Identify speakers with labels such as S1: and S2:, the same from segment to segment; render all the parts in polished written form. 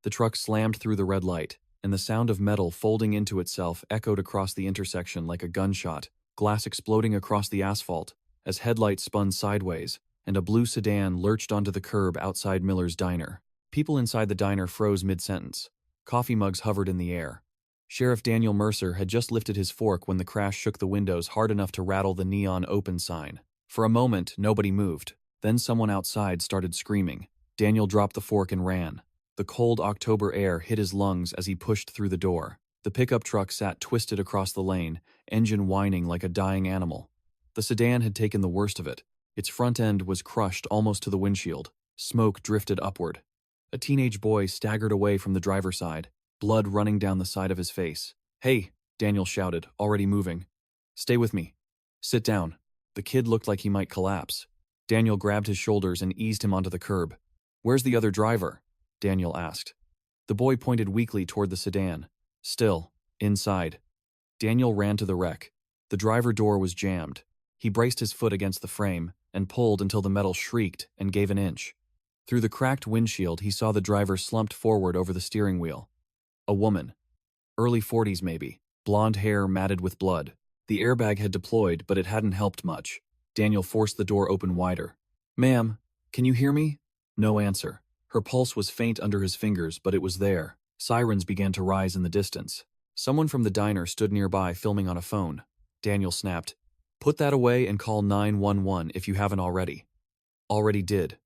S1: The truck slammed through the red light, and the sound of metal folding into itself echoed across the intersection like a gunshot, glass exploding across the asphalt as headlights spun sideways, and a blue sedan lurched onto the curb outside Miller's diner. People inside the diner froze mid-sentence. Coffee mugs hovered in the air. Sheriff Daniel Mercer had just lifted his fork when the crash shook the windows hard enough to rattle the neon open sign. For a moment, nobody moved. Then someone outside started screaming. Daniel dropped the fork and ran. The cold October air hit his lungs as he pushed through the door. The pickup truck sat twisted across the lane, engine whining like a dying animal. The sedan had taken the worst of it. Its front end was crushed almost to the windshield. Smoke drifted upward. A teenage boy staggered away from the driver's side, blood running down the side of his face. "Hey," Daniel shouted, already moving. "Stay with me. Sit down." The kid looked like he might collapse. Daniel grabbed his shoulders and eased him onto the curb. "Where's the other driver?" Daniel asked. The boy pointed weakly toward the sedan. "Still, inside." Daniel ran to the wreck. The driver door was jammed. He braced his foot against the frame and pulled until the metal shrieked and gave an inch. Through the cracked windshield, he saw the driver slumped forward over the steering wheel. A woman. Early 40s maybe. Blonde hair matted with blood. The airbag had deployed, but it hadn't helped much. Daniel forced the door open wider. "Ma'am, can you hear me?" No answer. Her pulse was faint under his fingers, but it was there. Sirens began to rise in the distance. Someone from the diner stood nearby filming on a phone. Daniel snapped, "Put that away and call 911 if you haven't already." "Already did,"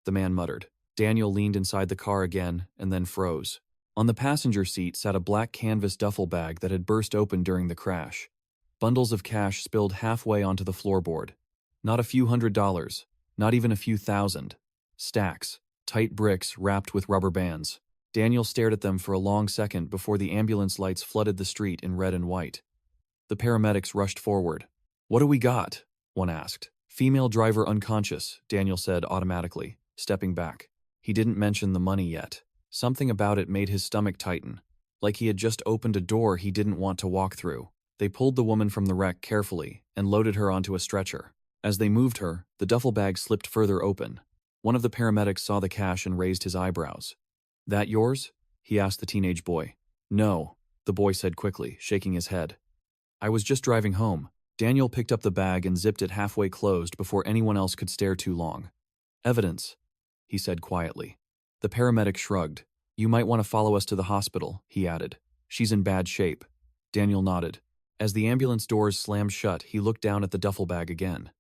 S1: the man muttered. Daniel leaned inside the car again and then froze. On the passenger seat sat a black canvas duffel bag that had burst open during the crash. Bundles of cash spilled halfway onto the floorboard. Not a few $100s, not even a few thousand. Stacks, tight bricks wrapped with rubber bands. Daniel stared at them for a long second before the ambulance lights flooded the street in red and white. The paramedics rushed forward. "What do we got?" one asked. "Female driver unconscious," Daniel said automatically, stepping back. He didn't mention the money yet. Something about it made his stomach tighten, like he had just opened a door he didn't want to walk through. They pulled the woman from the wreck carefully and loaded her onto a stretcher. As they moved her, the duffel bag slipped further open. One of the paramedics saw the cash and raised his eyebrows. "That yours?" he asked the teenage boy. "No," the boy said quickly, shaking his head. "I was just driving home." Daniel picked up the bag and zipped it halfway closed before anyone else could stare too long. "Evidence," he said quietly. The paramedic shrugged. "You might want to follow us to the hospital," he added. "She's in bad shape." Daniel nodded. As the ambulance doors slammed shut, he looked down at the duffel bag again.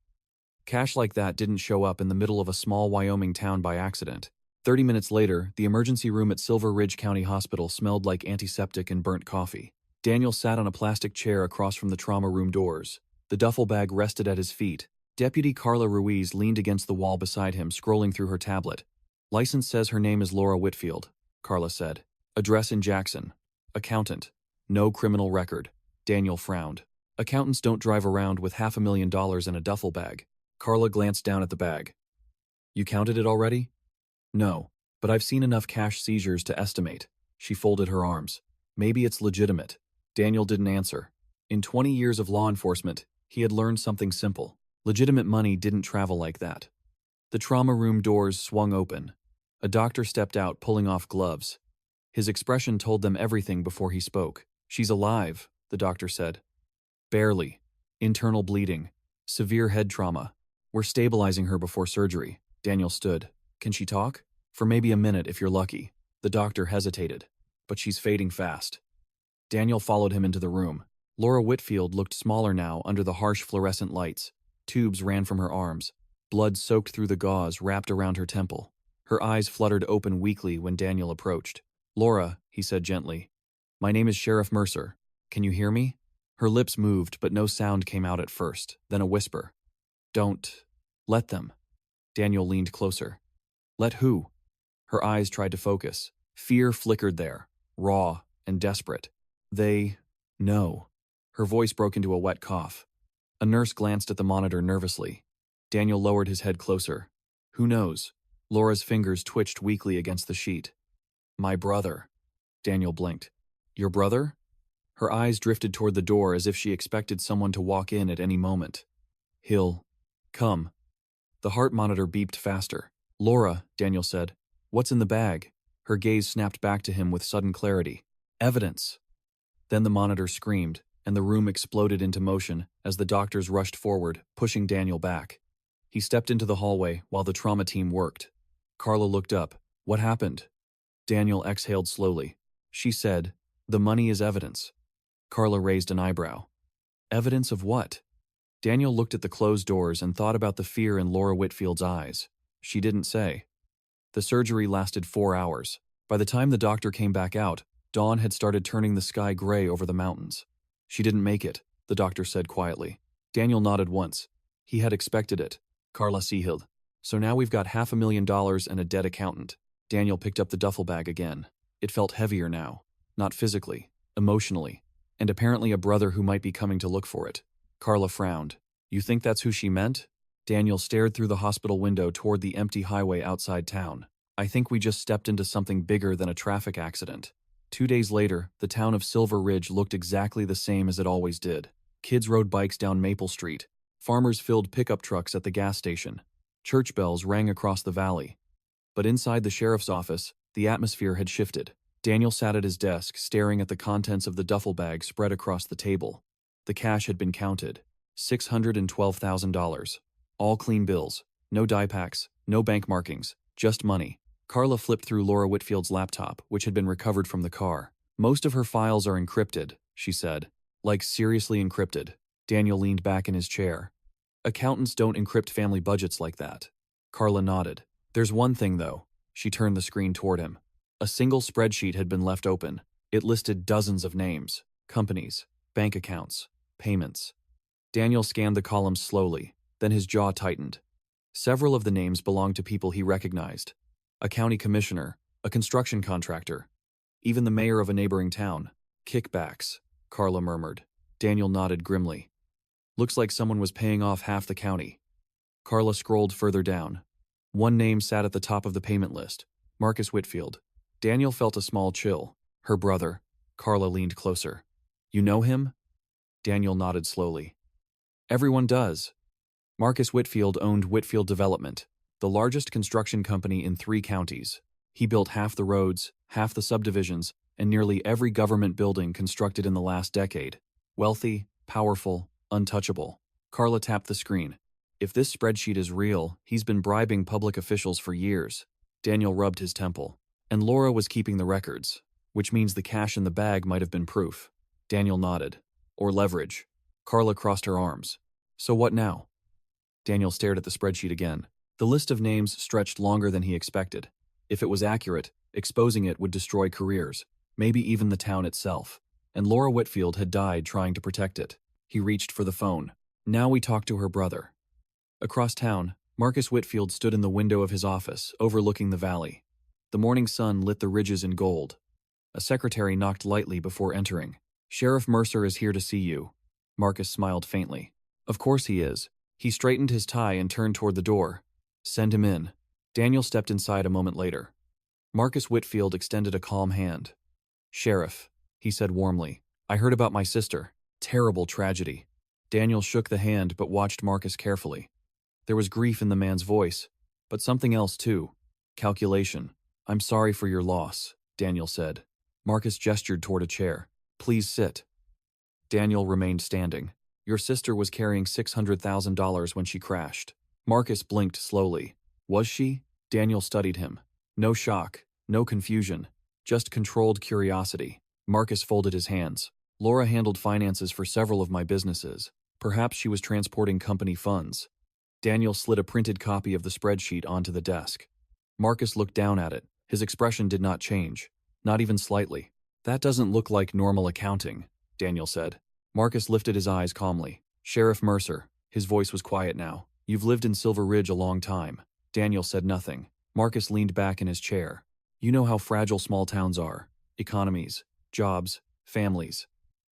S1: Cash like that didn't show up in the middle of a small Wyoming town by accident. 30 minutes later, the emergency room at Silver Ridge County Hospital smelled like antiseptic and burnt coffee. Daniel sat on a plastic chair across from the trauma room doors. The duffel bag rested at his feet. Deputy Carla Ruiz leaned against the wall beside him, scrolling through her tablet. "License says her name is Laura Whitfield," Carla said. "Address in Jackson. Accountant. No criminal record." Daniel frowned. "Accountants don't drive around with $500,000 in a duffel bag." Carla glanced down at the bag. "You counted it already?" "No, but I've seen enough cash seizures to estimate." She folded her arms. "Maybe it's legitimate." Daniel didn't answer. In 20 years of law enforcement, he had learned something simple. Legitimate money didn't travel like that. The trauma room doors swung open. A doctor stepped out, pulling off gloves. His expression told them everything before he spoke. "She's alive," the doctor said. "Barely. Internal bleeding. Severe head trauma. We're stabilizing her before surgery." Daniel stood. "Can she talk?" "For maybe a minute if you're lucky." The doctor hesitated. "But she's fading fast." Daniel followed him into the room. Laura Whitfield looked smaller now under the harsh fluorescent lights. Tubes ran from her arms. Blood soaked through the gauze wrapped around her temple. Her eyes fluttered open weakly when Daniel approached. "Laura," he said gently. "My name is Sheriff Mercer. Can you hear me?" Her lips moved, but no sound came out at first, then a whisper. "Don't let them." Daniel leaned closer. "Let who?" Her eyes tried to focus. Fear flickered there, raw and desperate. "They know." Her voice broke into a wet cough. A nurse glanced at the monitor nervously. Daniel lowered his head closer. "Who knows?" Laura's fingers twitched weakly against the sheet. "My brother." Daniel blinked. "Your brother?" Her eyes drifted toward the door as if she expected someone to walk in at any moment. "He'll come." The heart monitor beeped faster. "Laura," Daniel said, "what's in the bag?" Her gaze snapped back to him with sudden clarity. Evidence! Then the monitor screamed, and the room exploded into motion as the doctors rushed forward, pushing Daniel back. He stepped into the hallway while the trauma team worked. Carla looked up. What happened? Daniel exhaled slowly. She said, "The money is evidence." Carla raised an eyebrow. Evidence of what? Daniel looked at the closed doors and thought about the fear in Laura Whitfield's eyes. She didn't say. The surgery lasted 4 hours. By the time the doctor came back out, dawn had started turning the sky gray over the mountains. She didn't make it, the doctor said quietly. Daniel nodded once. He had expected it. Carla Sehild. So now we've got $500,000 and a dead accountant. Daniel picked up the duffel bag again. It felt heavier now. Not physically, emotionally. And apparently a brother who might be coming to look for it. Carla frowned. You think that's who she meant? Daniel stared through the hospital window toward the empty highway outside town. I think we just stepped into something bigger than a traffic accident. 2 days later, the town of Silver Ridge looked exactly the same as it always did. Kids rode bikes down Maple Street. Farmers filled pickup trucks at the gas station. Church bells rang across the valley. But inside the sheriff's office, the atmosphere had shifted. Daniel sat at his desk, staring at the contents of the duffel bag spread across the table. The cash had been counted. $612,000. All clean bills. No die packs, no bank markings, just money. Carla flipped through Laura Whitfield's laptop, which had been recovered from the car. Most of her files are encrypted, she said. Like seriously encrypted. Daniel leaned back in his chair. Accountants don't encrypt family budgets like that. Carla nodded. There's one thing, though. She turned the screen toward him. A single spreadsheet had been left open. It listed dozens of names, companies, bank accounts, payments. Daniel scanned the columns slowly, then his jaw tightened. Several of the names belonged to people he recognized. A county commissioner, a construction contractor, even the mayor of a neighboring town. Kickbacks, Carla murmured. Daniel nodded grimly. Looks like someone was paying off half the county. Carla scrolled further down. One name sat at the top of the payment list, Marcus Whitfield. Daniel felt a small chill. Her brother. Carla leaned closer. You know him? Daniel nodded slowly. Everyone does. Marcus Whitfield owned Whitfield Development, the largest construction company in 3 counties. He built half the roads, half the subdivisions, and nearly every government building constructed in the last decade. Wealthy, powerful, untouchable. Carla tapped the screen. If this spreadsheet is real, he's been bribing public officials for years. Daniel rubbed his temple. And Laura was keeping the records, which means the cash in the bag might have been proof. Daniel nodded. Or leverage. Carla crossed her arms. So what now? Daniel stared at the spreadsheet again. The list of names stretched longer than he expected. If it was accurate, exposing it would destroy careers, maybe even the town itself. And Laura Whitfield had died trying to protect it. He reached for the phone. Now we talk to her brother. Across town, Marcus Whitfield stood in the window of his office, overlooking the valley. The morning sun lit the ridges in gold. A secretary knocked lightly before entering. Sheriff Mercer is here to see you. Marcus smiled faintly. Of course he is. He straightened his tie and turned toward the door. Send him in. Daniel stepped inside a moment later. Marcus Whitfield extended a calm hand. Sheriff, he said warmly, I heard about my sister. Terrible tragedy. Daniel shook the hand but watched Marcus carefully. There was grief in the man's voice, but something else too. Calculation. I'm sorry for your loss, Daniel said. Marcus gestured toward a chair. Please sit. Daniel remained standing. Your sister was carrying $600,000 when she crashed. Marcus blinked slowly. Was she? Daniel studied him. No shock, no confusion, just controlled curiosity. Marcus folded his hands. Laura handled finances for several of my businesses. Perhaps she was transporting company funds. Daniel slid a printed copy of the spreadsheet onto the desk. Marcus looked down at it. His expression did not change, not even slightly. That doesn't look like normal accounting, Daniel said. Marcus lifted his eyes calmly. Sheriff Mercer, his voice was quiet now. You've lived in Silver Ridge a long time. Daniel said nothing. Marcus leaned back in his chair. You know how fragile small towns are. Economies, jobs, families.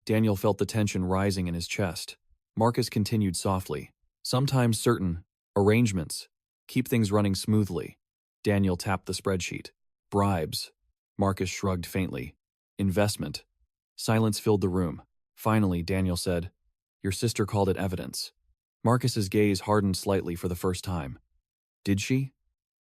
S1: Daniel felt the tension rising in his chest. Marcus continued softly. Sometimes certain arrangements keep things running smoothly. Daniel tapped the spreadsheet. Bribes. Marcus shrugged faintly. Investment. Silence filled the room. Finally, Daniel said, Your sister called it evidence. Marcus's gaze hardened slightly for the first time. Did she?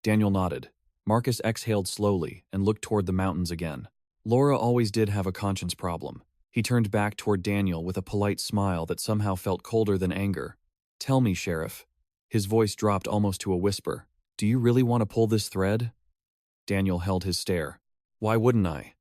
S1: Daniel nodded. Marcus exhaled slowly and looked toward the mountains again. Laura always did have a conscience problem. He turned back toward Daniel with a polite smile that somehow felt colder than anger. "Tell me, Sheriff." His voice dropped almost to a whisper. "Do you really want to pull this thread?" Daniel held his stare. "Why wouldn't I?"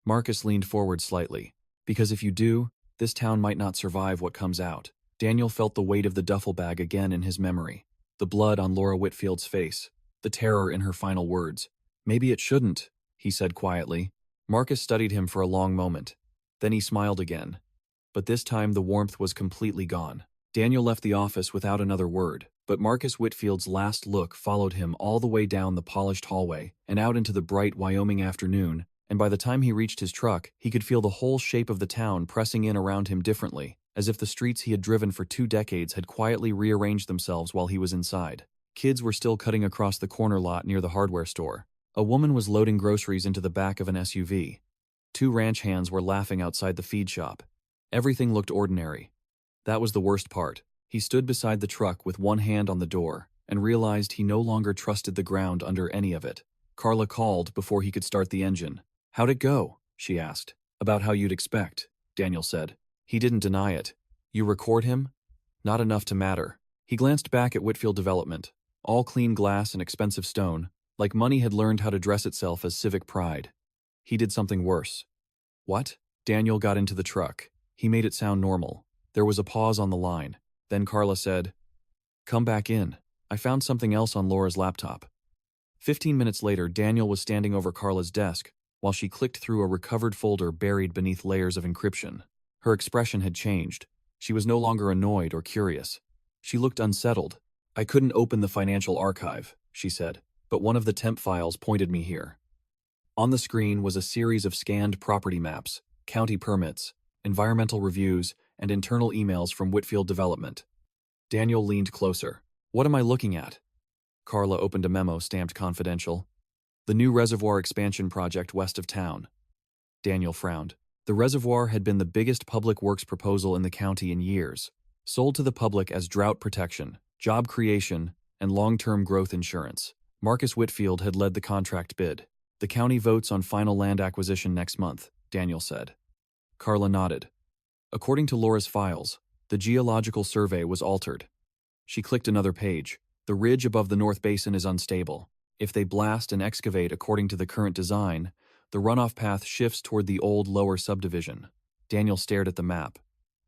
S1: Marcus leaned forward slightly. "Because if you do, this town might not survive what comes out." Daniel felt the weight of the duffel bag again in his memory. The blood on Laura Whitfield's face. The terror in her final words. "Maybe it shouldn't," he said quietly. Marcus studied him for a long moment. Then he smiled again. But this time the warmth was completely gone. Daniel left the office without another word, but Marcus Whitfield's last look followed him all the way down the polished hallway and out into the bright Wyoming afternoon, and by the time he reached his truck, he could feel the whole shape of the town pressing in around him differently, as if the streets he had driven for 2 decades had quietly rearranged themselves while he was inside. Kids were still cutting across the corner lot near the hardware store. A woman was loading groceries into the back of an SUV. 2 ranch hands were laughing outside the feed shop. Everything looked ordinary. That was the worst part. He stood beside the truck with one hand on the door and realized he no longer trusted the ground under any of it. Carla called before he could start the engine. "How'd it go?" she asked. "About how you'd expect," Daniel said. He didn't deny it. "You record him?" "Not enough to matter." He glanced back at Whitfield Development. All clean glass and expensive stone, like money had learned how to dress itself as civic pride. He did something worse. "What?" Daniel got into the truck. He made it sound normal. There was a pause on the line. Then Carla said, "Come back in. I found something else on Laura's laptop." 15 minutes later, Daniel was standing over Carla's desk while she clicked through a recovered folder buried beneath layers of encryption. Her expression had changed. She was no longer annoyed or curious. She looked unsettled. "I couldn't open the financial archive," she said, "but one of the temp files pointed me here." On the screen was a series of scanned property maps, county permits, environmental reviews, and internal emails from Whitfield Development. Daniel leaned closer. "What am I looking at?" Carla opened a memo stamped confidential. "The new reservoir expansion project west of town." Daniel frowned. The reservoir had been the biggest public works proposal in the county in years, sold to the public as drought protection, job creation, and long-term growth insurance. Marcus Whitfield had led the contract bid. "The county votes on final land acquisition next month," Daniel said. Carla nodded. "According to Laura's files, the geological survey was altered." She clicked another page. "The ridge above the North Basin is unstable. If they blast and excavate according to the current design, the runoff path shifts toward the old lower subdivision." Daniel stared at the map.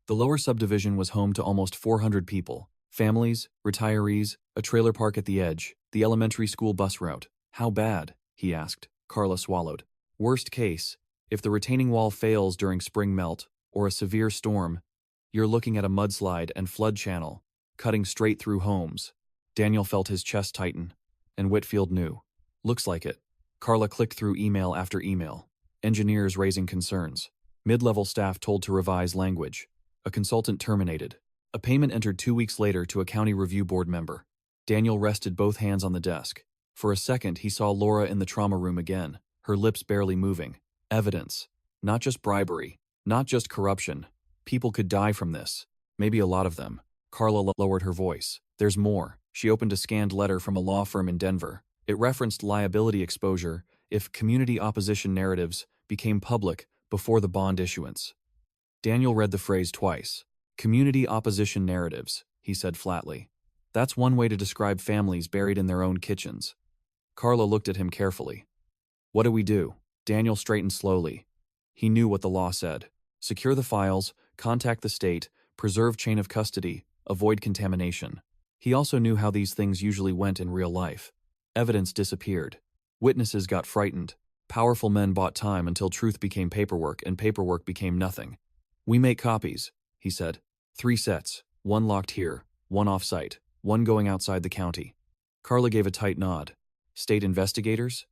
S1: The lower subdivision was home to almost 400 people. Families, retirees, a trailer park at the edge, the elementary school bus route. "How bad?" he asked. Carla swallowed. "Worst case, if the retaining wall fails during spring melt or a severe storm, you're looking at a mudslide and flood channel, cutting straight through homes." Daniel felt his chest tighten, and Whitfield knew. "Looks like it." Carla clicked through email after email. Engineers raising concerns. Mid-level staff told to revise language. A consultant terminated. A payment entered 2 weeks later to a county review board member. Daniel rested both hands on the desk. For a second, he saw Laura in the trauma room again, her lips barely moving. Evidence. Not just bribery. Not just corruption. People could die from this. Maybe a lot of them. Carla lowered her voice. "There's more." She opened a scanned letter from a law firm in Denver. It referenced liability exposure if community opposition narratives became public before the bond issuance. Daniel read the phrase twice. "Community opposition narratives," he said flatly. "That's one way to describe families buried in their own kitchens." Carla looked at him carefully. "What do we do?" Daniel straightened slowly. He knew what the law said. Secure the files, contact the state, preserve chain of custody, avoid contamination. He also knew how these things usually went in real life. Evidence disappeared. Witnesses got frightened. Powerful men bought time until truth became paperwork and paperwork became nothing. "We make copies," he said. 3 sets, one locked here, one off-site, one going outside the county. Carla gave a tight nod. "State investigators?"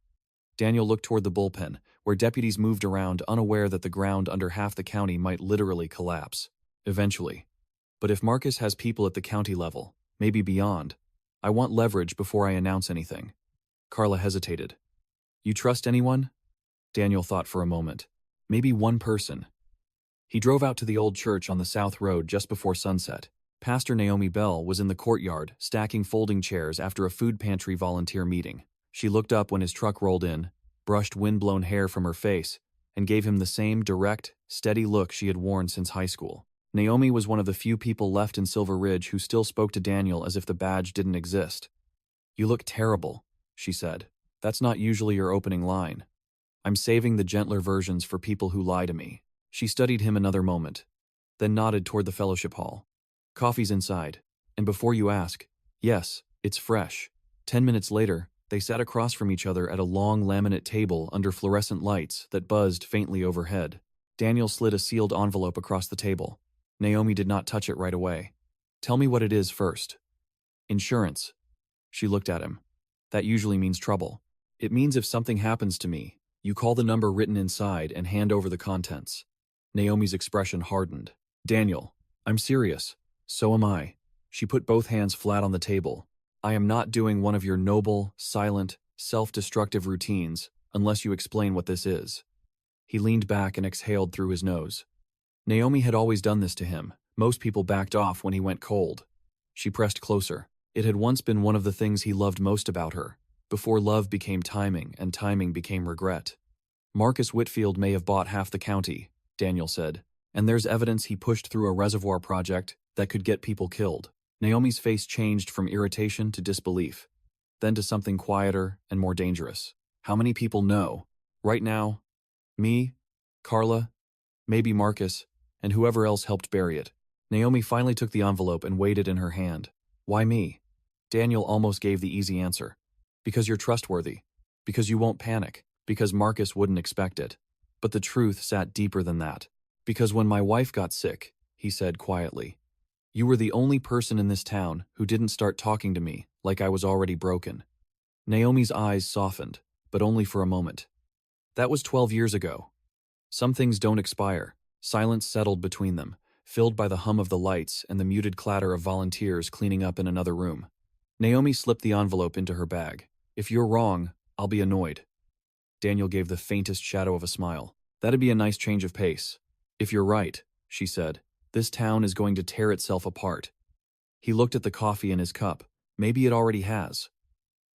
S1: Daniel looked toward the bullpen, where deputies moved around unaware that the ground under half the county might literally collapse. Eventually. "But if Marcus has people at the county level, maybe beyond, I want leverage before I announce anything." Carla hesitated. "You trust anyone?" Daniel thought for a moment. "Maybe one person." He drove out to the old church on the South Road just before sunset. Pastor Naomi Bell was in the courtyard, stacking folding chairs after a food pantry volunteer meeting. She looked up when his truck rolled in, brushed wind-blown hair from her face, and gave him the same direct, steady look she had worn since high school. Naomi was one of the few people left in Silver Ridge who still spoke to Daniel as if the badge didn't exist. "You look terrible," she said. "That's not usually your opening line. I'm saving the gentler versions for people who lie to me." She studied him another moment, then nodded toward the fellowship hall. "Coffee's inside. And before you ask, yes, it's fresh." 10 minutes later, they sat across from each other at a long laminate table under fluorescent lights that buzzed faintly overhead. Daniel slid a sealed envelope across the table. Naomi did not touch it right away. "Tell me what it is first." "Insurance." She looked at him. "That usually means trouble. It means if something happens to me, you call the number written inside and hand over the contents." Naomi's expression hardened. "Daniel, I'm serious. So am I." She put both hands flat on the table. "I am not doing one of your noble, silent, self-destructive routines unless you explain what this is." He leaned back and exhaled through his nose. Naomi had always done this to him. Most people backed off when he went cold. She pressed closer. It had once been one of the things he loved most about her, before love became timing and timing became regret. "Marcus Whitfield may have bought half the county," Daniel said, "and there's evidence he pushed through a reservoir project that could get people killed." Naomi's face changed from irritation to disbelief, then to something quieter and more dangerous. "How many people know? Right now? Me, Carla, maybe Marcus, and whoever else helped bury it." Naomi finally took the envelope and weighed it in her hand. "Why me?" Daniel almost gave the easy answer. "Because you're trustworthy. Because you won't panic. Because Marcus wouldn't expect it." But the truth sat deeper than that. "Because when my wife got sick," he said quietly, "you were the only person in this town who didn't start talking to me like I was already broken." Naomi's eyes softened, but only for a moment. That was 12 years ago. Some things don't expire. Silence settled between them, filled by the hum of the lights and the muted clatter of volunteers cleaning up in another room. Naomi slipped the envelope into her bag. "If you're wrong, I'll be annoyed." Daniel gave the faintest shadow of a smile. "That'd be a nice change of pace." "If you're right," she said, "this town is going to tear itself apart." He looked at the coffee in his cup. Maybe it already has.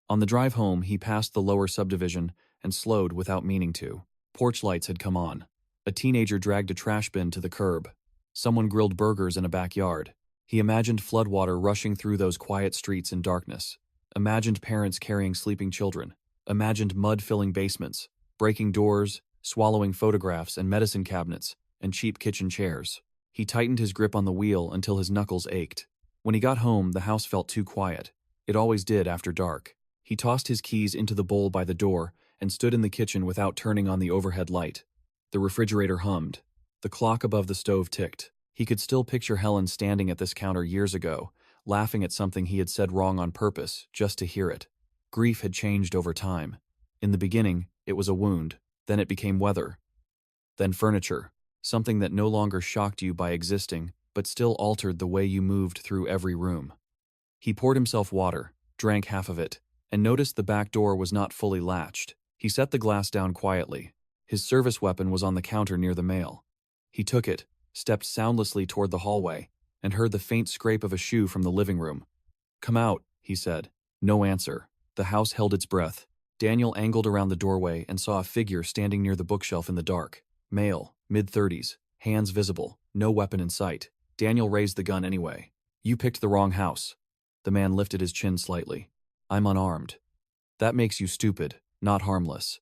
S1: On the drive home, he passed the lower subdivision and slowed without meaning to. Porch lights had come on. A teenager dragged a trash bin to the curb. Someone grilled burgers in a backyard. He imagined floodwater rushing through those quiet streets in darkness. Imagined parents carrying sleeping children. Imagined mud filling basements, breaking doors, swallowing photographs and medicine cabinets, and cheap kitchen chairs. He tightened his grip on the wheel until his knuckles ached. When he got home, the house felt too quiet. It always did after dark. He tossed his keys into the bowl by the door and stood in the kitchen without turning on the overhead light. The refrigerator hummed. The clock above the stove ticked. He could still picture Helen standing at this counter years ago, laughing at something he had said wrong on purpose, just to hear it. Grief had changed over time. In the beginning, it was a wound. Then it became weather. Then furniture. Something that no longer shocked you by existing, but still altered the way you moved through every room. He poured himself water, drank half of it, and noticed the back door was not fully latched. He set the glass down quietly. His service weapon was on the counter near the mail. He took it, stepped soundlessly toward the hallway, and heard the faint scrape of a shoe from the living room. "Come out," he said. No answer. The house held its breath. Daniel angled around the doorway and saw a figure standing near the bookshelf in the dark. Male, mid-30s, hands visible, no weapon in sight. Daniel raised the gun anyway. "You picked the wrong house." The man lifted his chin slightly. "I'm unarmed." "That makes you stupid, not harmless."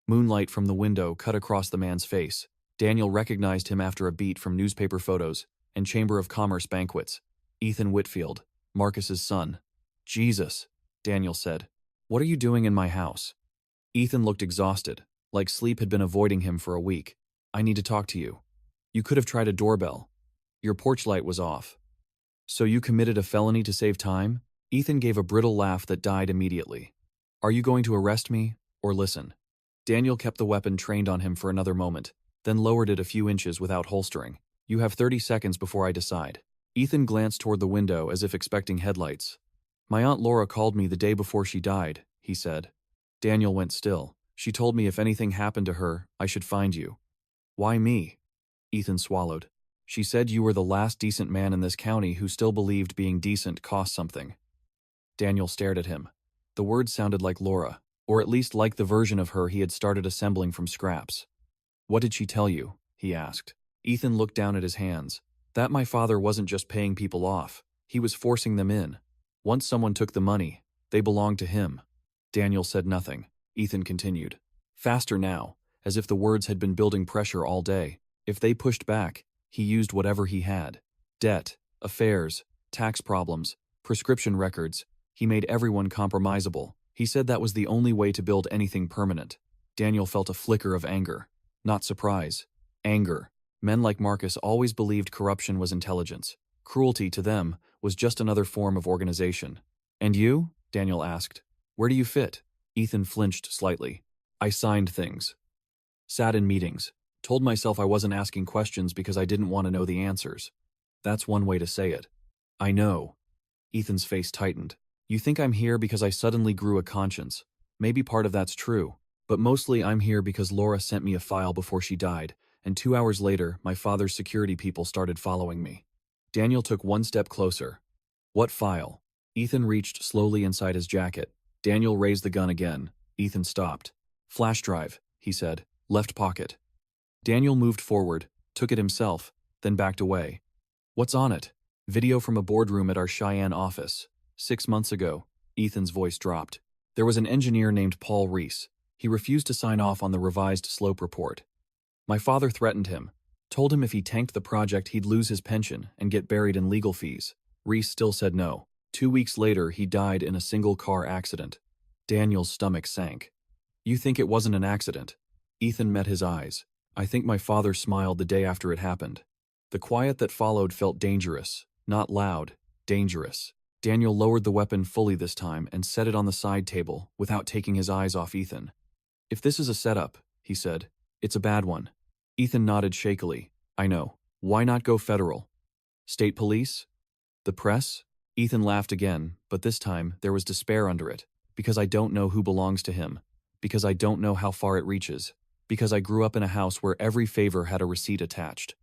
S1: Moonlight from the window cut across the man's face. Daniel recognized him after a beat from newspaper photos and Chamber of Commerce banquets. Ethan Whitfield, Marcus's son. "Jesus," Daniel said. "What are you doing in my house?" Ethan looked exhausted, like sleep had been avoiding him for a week. "I need to talk to you." "You could have tried a doorbell. Your porch light was off." "So you committed a felony to save time?" Ethan gave a brittle laugh that died immediately. "Are you going to arrest me, or listen?" Daniel kept the weapon trained on him for another moment, then lowered it a few inches without holstering. "You have 30 seconds before I decide." Ethan glanced toward the window as if expecting headlights. "My Aunt Laura called me the day before she died," he said. Daniel went still. "She told me if anything happened to her, I should find you." "Why me?" Ethan swallowed. "She said you were the last decent man in this county who still believed being decent cost something." Daniel stared at him. The words sounded like Laura, Or at least like the version of her he had started assembling from scraps. "What did she tell you?" he asked. Ethan looked down at his hands. "That my father wasn't just paying people off. He was forcing them in. Once someone took the money, they belonged to him." Daniel said nothing. Ethan continued. Faster now, as if the words had been building pressure all day. If they pushed back, he used whatever he had. Debt, affairs, tax problems, prescription records. He made everyone compromisable. He said that was the only way to build anything permanent. Daniel felt a flicker of anger. Not surprise. Anger. Men like Marcus always believed corruption was intelligence. Cruelty, to them, was just another form of organization. "And you?" Daniel asked. "Where do you fit?" Ethan flinched slightly. "I signed things. Sat in meetings. Told myself I wasn't asking questions because I didn't want to know the answers. That's one way to say it." "I know." Ethan's face tightened. "You think I'm here because I suddenly grew a conscience. Maybe part of that's true. But mostly I'm here because Laura sent me a file before she died, and 2 hours later, my father's security people started following me." Daniel took one step closer. "What file?" Ethan reached slowly inside his jacket. Daniel raised the gun again. Ethan stopped. "Flash drive," he said. "Left pocket." Daniel moved forward, took it himself, then backed away. "What's on it?" "Video from a boardroom at our Cheyenne office. 6 months ago." Ethan's voice dropped. "There was an engineer named Paul Reese. He refused to sign off on the revised slope report. My father threatened him, told him if he tanked the project he'd lose his pension and get buried in legal fees. Reese still said no. 2 weeks later, he died in a single-car accident." Daniel's stomach sank. "You think it wasn't an accident?" Ethan met his eyes. "I think my father smiled the day after it happened." The quiet that followed felt dangerous. Not loud, dangerous. Daniel lowered the weapon fully this time and set it on the side table without taking his eyes off Ethan. "If this is a setup," he said, "it's a bad one." Ethan nodded shakily. "I know. Why not go federal? State police? The press?" Ethan laughed again, but this time there was despair under it. "Because I don't know who belongs to him. Because I don't know how far it reaches. Because I grew up in a house where every favor had a receipt attached."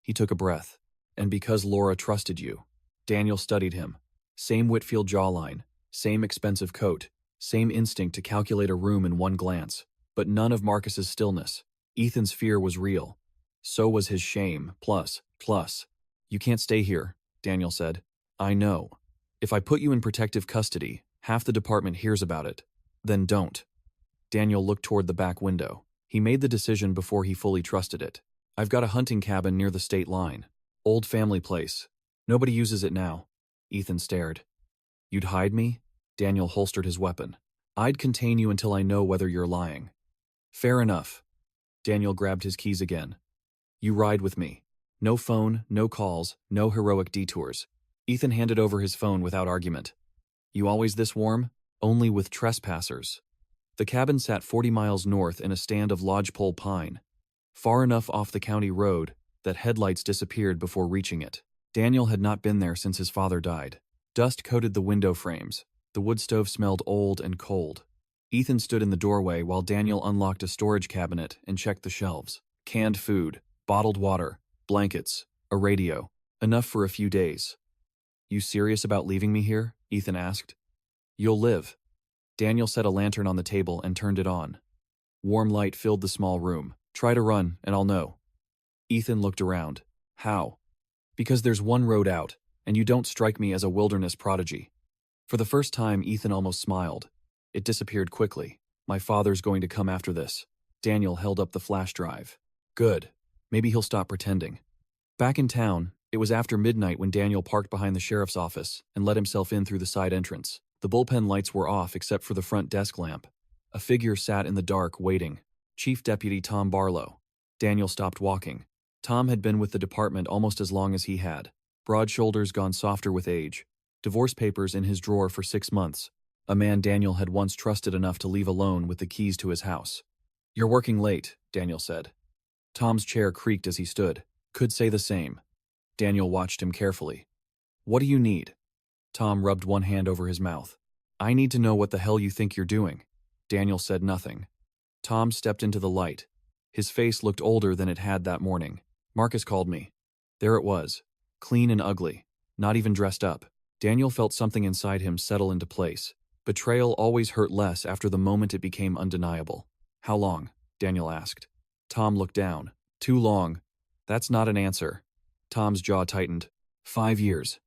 S1: He took a breath. "And because Laura trusted you." Daniel studied him. Same Whitfield jawline, same expensive coat, same instinct to calculate a room in one glance, but none of Marcus's stillness. Ethan's fear was real. So was his shame, plus. "You can't stay here," Daniel said. "I know. If I put you in protective custody, half the department hears about it. Then don't." Daniel looked toward the back window. He made the decision before he fully trusted it. "I've got a hunting cabin near the state line. Old family place. Nobody uses it now." Ethan stared. "You'd hide me?" Daniel holstered his weapon. "I'd contain you until I know whether you're lying." "Fair enough." Daniel grabbed his keys again. "You ride with me. No phone, no calls, no heroic detours." Ethan handed over his phone without argument. "You always this warm?" "Only with trespassers." The cabin sat 40 miles north in a stand of lodgepole pine, far enough off the county road that headlights disappeared before reaching it. Daniel had not been there since his father died. Dust coated the window frames. The wood stove smelled old and cold. Ethan stood in the doorway while Daniel unlocked a storage cabinet and checked the shelves. Canned food, bottled water, blankets, a radio. Enough for a few days. "You serious about leaving me here?" Ethan asked. "You'll live." Daniel set a lantern on the table and turned it on. Warm light filled the small room. "Try to run, and I'll know." Ethan looked around. "How?" "Because there's one road out, and you don't strike me as a wilderness prodigy." For the first time, Ethan almost smiled. It disappeared quickly. "My father's going to come after this." Daniel held up the flash drive. "Good. Maybe he'll stop pretending." Back in town, it was after midnight when Daniel parked behind the sheriff's office and let himself in through the side entrance. The bullpen lights were off except for the front desk lamp. A figure sat in the dark, waiting. Chief Deputy Tom Barlow. Daniel stopped walking. Tom had been with the department almost as long as he had. Broad shoulders gone softer with age. Divorce papers in his drawer for 6 months. A man Daniel had once trusted enough to leave alone with the keys to his house. "You're working late," Daniel said. Tom's chair creaked as he stood. "Could say the same." Daniel watched him carefully. "What do you need?" Tom rubbed one hand over his mouth. "I need to know what the hell you think you're doing." Daniel said nothing. Tom stepped into the light. His face looked older than it had that morning. "Marcus called me." There it was. Clean and ugly. Not even dressed up. Daniel felt something inside him settle into place. Betrayal always hurt less after the moment it became undeniable. How long? Daniel asked. Tom looked down. Too long. That's not an answer. Tom's jaw tightened. 5 years.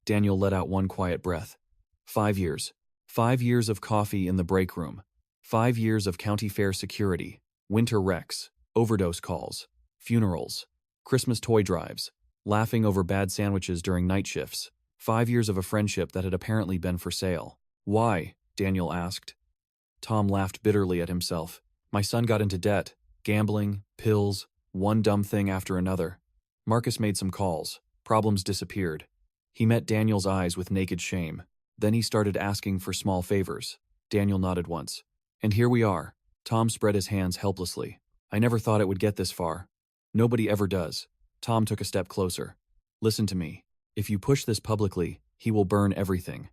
S1: Daniel let out one quiet breath. 5 years. 5 years of coffee in the break room. 5 years of county fair security, winter wrecks, overdose calls, funerals, Christmas toy drives, laughing over bad sandwiches during night shifts. 5 years of a friendship that had apparently been for sale. Why? Daniel asked. Tom laughed bitterly at himself. My son got into debt, gambling, pills, one dumb thing after another. Marcus made some calls. Problems disappeared. He met Daniel's eyes with naked shame. Then he started asking for small favors. Daniel nodded once. And here we are. Tom spread his hands helplessly. I never thought it would get this far. Nobody ever does. Tom took a step closer. Listen to me. If you push this publicly, he will burn everything.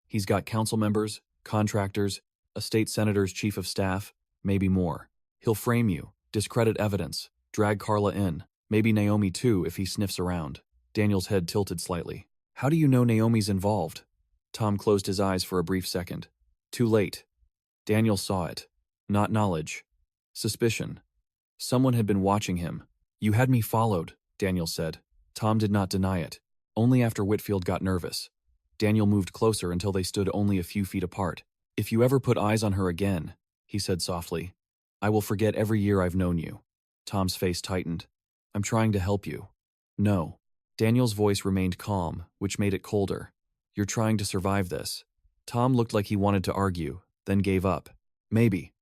S1: He's got council members, contractors, a state senator's chief of staff, maybe more. He'll frame you, discredit evidence, drag Carla in, maybe Naomi too if he sniffs around. Daniel's head tilted slightly. How do you know Naomi's involved? Tom closed his eyes for a brief second. Too late. Daniel saw it. Not knowledge. Suspicion. Someone had been watching him. You had me followed, Daniel said. Tom did not deny it. Only after Whitfield got nervous. Daniel moved closer until they stood only a few feet apart. If you ever put eyes on her again, he said softly, I will forget every year I've known you. Tom's face tightened. I'm trying to help you. No. Daniel's voice remained calm, which made it colder. You're trying to survive this. Tom looked like he wanted to argue, then gave up. Maybe.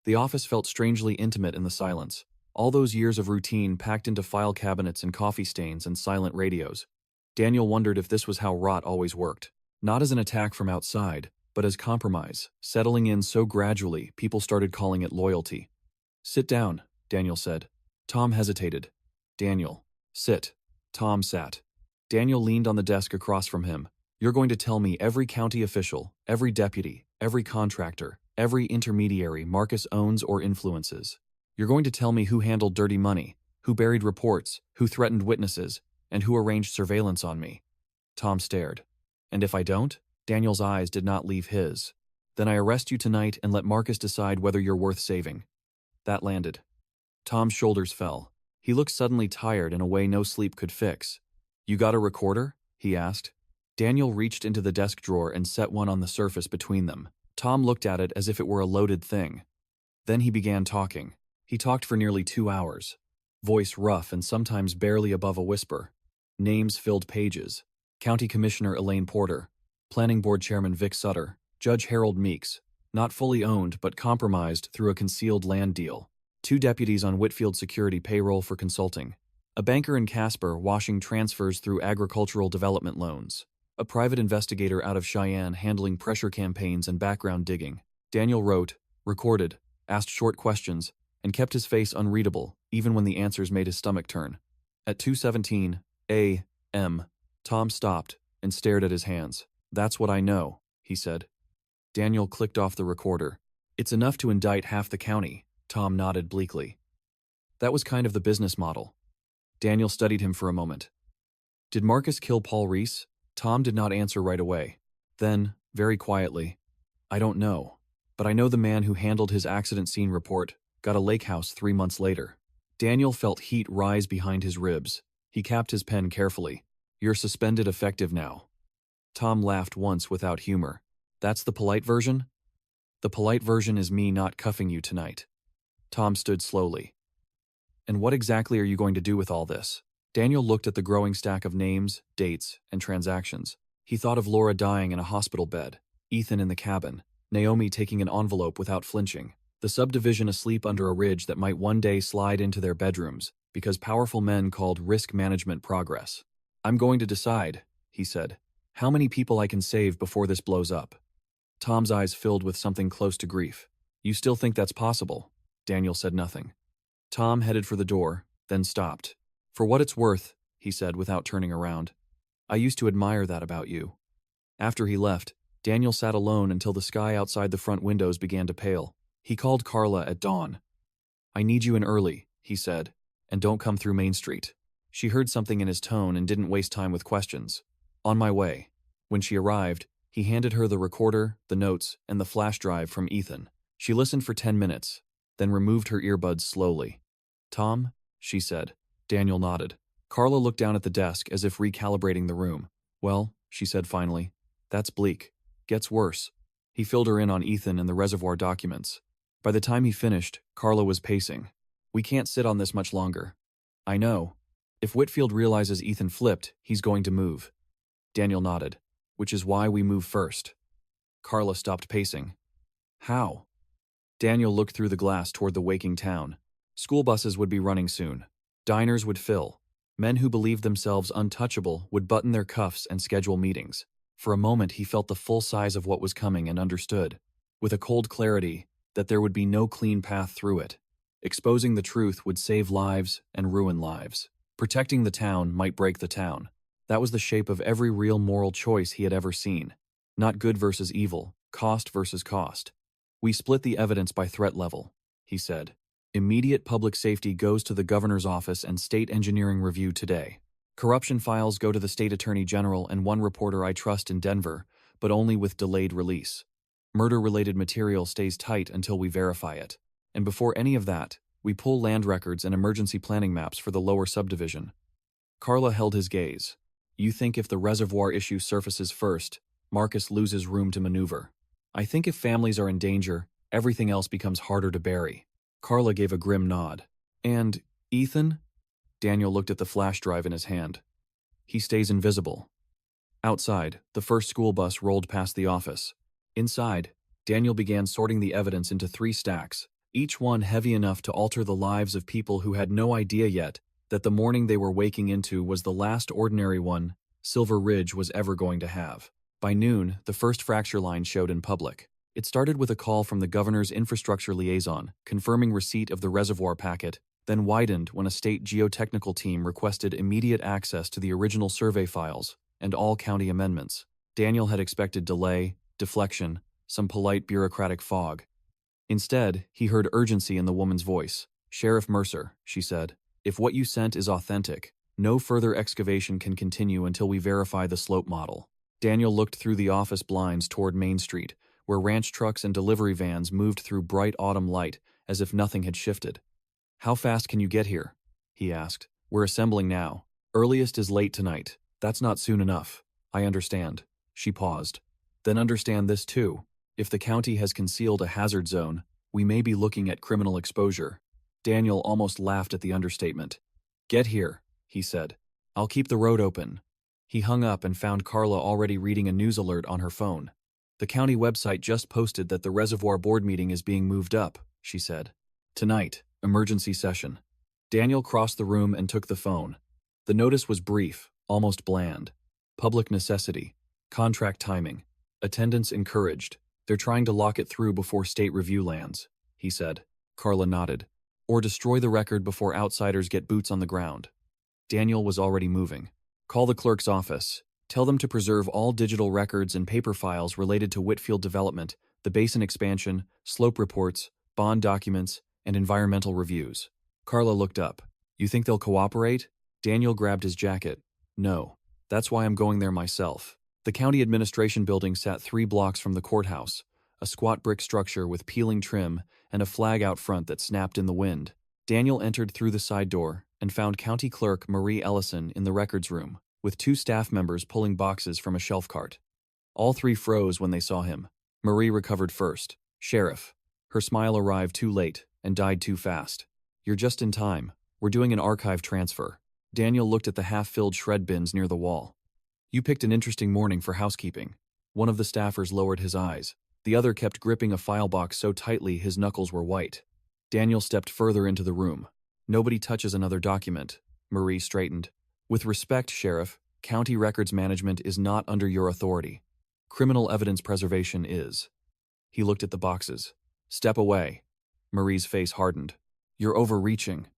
S1: The office felt strangely intimate in the silence. All those years of routine packed into file cabinets and coffee stains and silent radios. Daniel wondered if this was how rot always worked. Not as an attack from outside, but as compromise, settling in so gradually people started calling it loyalty. Sit down, Daniel said. Tom hesitated. Daniel, sit. Tom sat. Daniel leaned on the desk across from him. You're going to tell me every county official, every deputy, every contractor, every intermediary Marcus owns or influences. You're going to tell me who handled dirty money, who buried reports, who threatened witnesses, and who arranged surveillance on me. Tom stared. And if I don't? Daniel's eyes did not leave his. Then I arrest you tonight and let Marcus decide whether you're worth saving. That landed. Tom's shoulders fell. He looked suddenly tired in a way no sleep could fix. You got a recorder? He asked. Daniel reached into the desk drawer and set one on the surface between them. Tom looked at it as if it were a loaded thing. Then he began talking. He talked for nearly 2 hours. Voice rough and sometimes barely above a whisper. Names filled pages. County Commissioner Elaine Porter. Planning Board Chairman Vic Sutter. Judge Harold Meeks. Not fully owned but compromised through a concealed land deal. 2 deputies on Whitfield security payroll for consulting. A banker in Casper washing transfers through agricultural development loans. A private investigator out of Cheyenne handling pressure campaigns and background digging. Daniel wrote, recorded, asked short questions, and kept his face unreadable, even when the answers made his stomach turn. At 2:17 a.m., Tom stopped and stared at his hands. That's what I know, he said. Daniel clicked off the recorder. It's enough to indict half the county, Tom nodded bleakly. That was kind of the business model. Daniel studied him for a moment. Did Marcus kill Paul Reese? Tom did not answer right away. Then, very quietly, I don't know, but I know the man who handled his accident scene report got a lake house 3 months later. Daniel felt heat rise behind his ribs. He capped his pen carefully. You're suspended effective now. Tom laughed once without humor. That's the polite version? The polite version is me not cuffing you tonight. Tom stood slowly. And what exactly are you going to do with all this? Daniel looked at the growing stack of names, dates, and transactions. He thought of Laura dying in a hospital bed, Ethan in the cabin, Naomi taking an envelope without flinching, the subdivision asleep under a ridge that might one day slide into their bedrooms because powerful men called risk management progress. I'm going to decide, he said, how many people I can save before this blows up. Tom's eyes filled with something close to grief. You still think that's possible? Daniel said nothing. Tom headed for the door, then stopped. For what it's worth, he said without turning around, I used to admire that about you. After he left, Daniel sat alone until the sky outside the front windows began to pale. He called Carla at dawn. I need you in early, he said, and don't come through Main Street. She heard something in his tone and didn't waste time with questions. On my way. When she arrived, He handed her the recorder, the notes, and the flash drive from Ethan. She listened for 10 minutes, then removed her earbuds slowly. "Tom?" she said. Daniel nodded. Carla looked down at the desk as if recalibrating the room. "Well," she said finally, "that's bleak. Gets worse." He filled her in on Ethan and the reservoir documents. By the time he finished, Carla was pacing. "We can't sit on this much longer." "I know. If Whitfield realizes Ethan flipped, he's going to move." Daniel nodded. "Which is why we move first." Carla stopped pacing. "How?" Daniel looked through the glass toward the waking town. School buses would be running soon. Diners would fill. Men who believed themselves untouchable would button their cuffs and schedule meetings. For a moment he felt the full size of what was coming and understood, with a cold clarity, that there would be no clean path through it. Exposing the truth would save lives and ruin lives. Protecting the town might break the town. That was the shape of every real moral choice he had ever seen. Not good versus evil, cost versus cost. "We split the evidence by threat level," he said. "Immediate public safety goes to the governor's office and state engineering review today. Corruption files go to the state attorney general and one reporter I trust in Denver, but only with delayed release. Murder-related material stays tight until we verify it. And before any of that, we pull land records and emergency planning maps for the lower subdivision." Carla held his gaze. "You think if the reservoir issue surfaces first, Marcus loses room to maneuver. I think if families are in danger, everything else becomes harder to bury." Carla gave a grim nod. "And Ethan?" Daniel looked at the flash drive in his hand. "He stays invisible." Outside, the first school bus rolled past the office. Inside, Daniel began sorting the evidence into 3 stacks, each one heavy enough to alter the lives of people who had no idea yet that the morning they were waking into was the last ordinary one Silver Ridge was ever going to have. By noon, the first fracture line showed in public. It started with a call from the governor's infrastructure liaison, confirming receipt of the reservoir packet, then widened when a state geotechnical team requested immediate access to the original survey files and all county amendments. Daniel had expected delay, deflection, some polite bureaucratic fog. Instead, he heard urgency in the woman's voice. "Sheriff Mercer," she said, "if what you sent is authentic, no further excavation can continue until we verify the slope model." Daniel looked through the office blinds toward Main Street, where ranch trucks and delivery vans moved through bright autumn light as if nothing had shifted. "How fast can you get here?" he asked. "We're assembling now. Earliest is late tonight. That's not soon enough." "I understand." She paused. "Then understand this too. If the county has concealed a hazard zone, we may be looking at criminal exposure." Daniel almost laughed at the understatement. "Get here," he said. "I'll keep the road open." He hung up and found Carla already reading a news alert on her phone. "The county website just posted that the reservoir board meeting is being moved up," she said. "Tonight, emergency session." Daniel crossed the room and took the phone. The notice was brief, almost bland. "Public necessity. Contract timing. Attendance encouraged. They're trying to lock it through before state review lands," he said. Carla nodded. "Or destroy the record before outsiders get boots on the ground." Daniel was already moving. "Call the clerk's office. Tell them to preserve all digital records and paper files related to Whitfield development, the basin expansion, slope reports, bond documents, and environmental reviews." Carla looked up. "You think they'll cooperate?" Daniel grabbed his jacket. "No. That's why I'm going there myself." The county administration building sat 3 blocks from the courthouse, a squat brick structure with peeling trim and a flag out front that snapped in the wind. Daniel entered through the side door and found County Clerk Marie Ellison in the records room, with 2 staff members pulling boxes from a shelf cart. All 3 froze when they saw him. Marie recovered first. "Sheriff." Her smile arrived too late and died too fast. "You're just in time. We're doing an archive transfer." Daniel looked at the half-filled shred bins near the wall. "You picked an interesting morning for housekeeping." One of the staffers lowered his eyes. The other kept gripping a file box so tightly his knuckles were white. Daniel stepped further into the room. "Nobody touches another document." Marie straightened. "With respect, Sheriff, county records management is not under your authority. Criminal evidence preservation is." He looked at the boxes. "Step away." Marie's face hardened. "You're overreaching."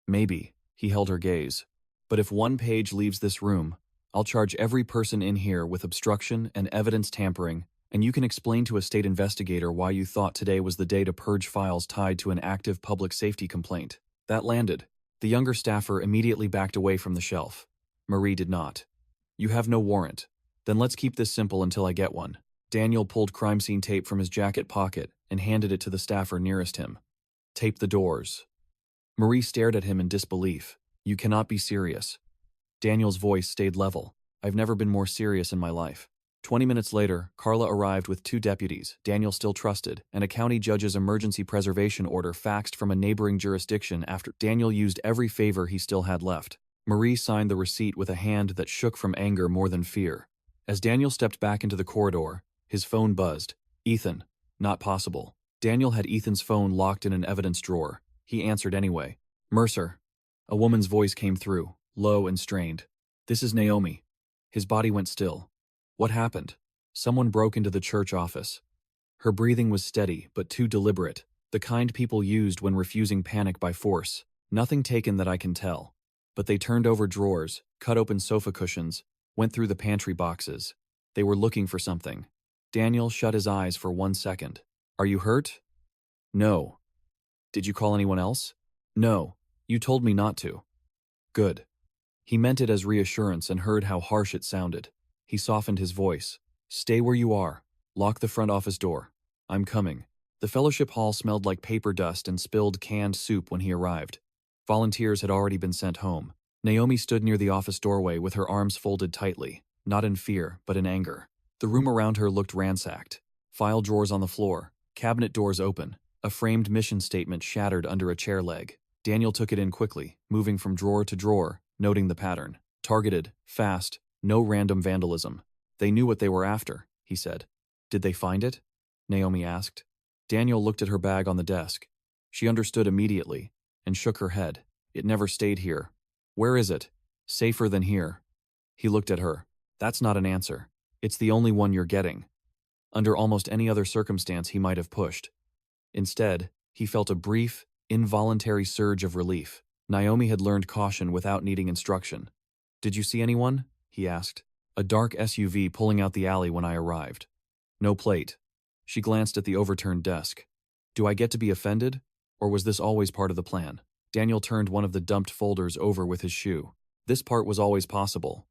S1: "Maybe," he held her gaze. "But if 1 page leaves this room, I'll charge every person in here with obstruction and evidence tampering, and you can explain to a state investigator why you thought today was the day to purge files tied to an active public safety complaint." That landed. The younger staffer immediately backed away from the shelf. Marie did not. "You have no warrant. Then let's keep this simple until I get one. Daniel pulled crime scene tape from his jacket pocket and handed it to the staffer nearest him. Tape the doors. Marie stared at him in disbelief. You cannot be serious. Daniel's voice stayed level. I've never been more serious in my life. 20 minutes later, Carla arrived with 2 deputies Daniel still trusted, and a county judge's emergency preservation order faxed from a neighboring jurisdiction after Daniel used every favor he still had left. Marie signed the receipt with a hand that shook from anger more than fear. As Daniel stepped back into the corridor, his phone buzzed. Ethan. Not possible. Daniel had Ethan's phone locked in an evidence drawer. He answered anyway. Mercer. A woman's voice came through, low and strained. This is Naomi. His body went still. What happened? Someone broke into the church office. Her breathing was steady, but too deliberate, the kind people used when refusing panic by force. Nothing taken that I can tell. But they turned over drawers, cut open sofa cushions, went through the pantry boxes. They were looking for something. Daniel shut his eyes for 1 second. Are you hurt? No. Did you call anyone else? No. You told me not to. Good. He meant it as reassurance and heard how harsh it sounded. He softened his voice. Stay where you are. Lock the front office door. I'm coming. The fellowship hall smelled like paper dust and spilled canned soup when he arrived. Volunteers had already been sent home. Naomi stood near the office doorway with her arms folded tightly, not in fear, but in anger. The room around her looked ransacked. File drawers on the floor, cabinet doors open, a framed mission statement shattered under a chair leg. Daniel took it in quickly, moving from drawer to drawer, noting the pattern. Targeted, fast, no random vandalism. They knew what they were after, he said. Did they find it? Naomi asked. Daniel looked at her bag on the desk. She understood immediately, and shook her head. It never stayed here. Where is it? Safer than here. He looked at her. That's not an answer. It's the only one you're getting. Under almost any other circumstance he might have pushed. Instead, he felt a brief, involuntary surge of relief. Naomi had learned caution without needing instruction. Did you see anyone? He asked. A dark SUV pulling out the alley when I arrived. No plate. She glanced at the overturned desk. Do I get to be offended? Or was this always part of the plan? Daniel turned one of the dumped folders over with his shoe. This part was always possible.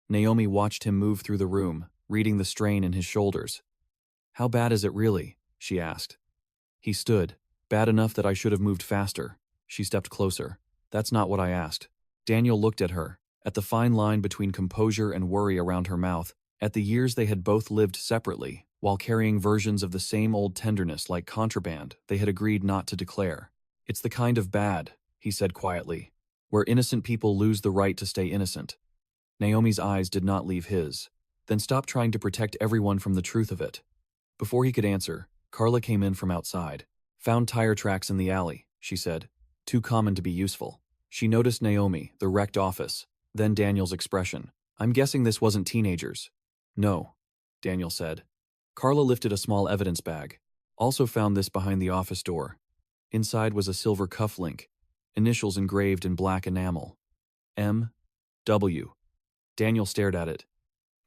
S1: Naomi watched him move through the room, reading the strain in his shoulders. How bad is it really? She asked. He stood. Bad enough that I should have moved faster. She stepped closer. That's not what I asked. Daniel looked at her, at the fine line between composure and worry around her mouth, at the years they had both lived separately, while carrying versions of the same old tenderness like contraband they had agreed not to declare. It's the kind of bad, he said quietly, where innocent people lose the right to stay innocent. Naomi's eyes did not leave his. Then stop trying to protect everyone from the truth of it. Before he could answer, Carla came in from outside. Found tire tracks in the alley, she said. Too common to be useful. She noticed Naomi, the wrecked office, then Daniel's expression. I'm guessing this wasn't teenagers. No, Daniel said. Carla lifted a small evidence bag. Also found this behind the office door. Inside was a silver cufflink, initials engraved in black enamel. M. W. Daniel stared at it.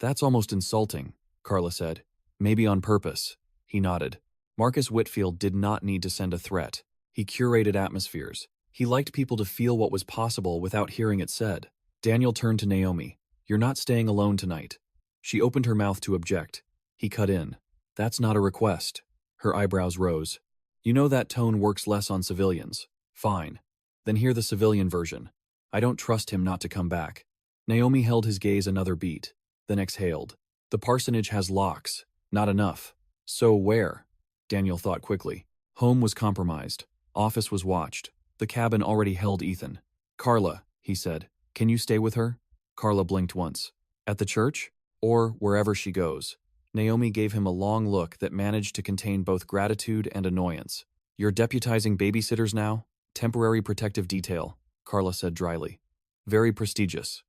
S1: That's almost insulting, Carla said. Maybe on purpose. He nodded. Marcus Whitfield did not need to send a threat. He curated atmospheres. He liked people to feel what was possible without hearing it said. Daniel turned to Naomi. You're not staying alone tonight. She opened her mouth to object. He cut in. That's not a request. Her eyebrows rose. You know that tone works less on civilians. Fine. Then hear the civilian version. I don't trust him not to come back. Naomi held his gaze another beat, then exhaled. The parsonage has locks. Not enough. So where? Daniel thought quickly. Home was compromised. Office was watched. The cabin already held Ethan. Carla, he said. Can you stay with her? Carla blinked once. At the church? Or wherever she goes. Naomi gave him a long look that managed to contain both gratitude and annoyance. You're deputizing babysitters now? Temporary protective detail, Carla said dryly. Very prestigious.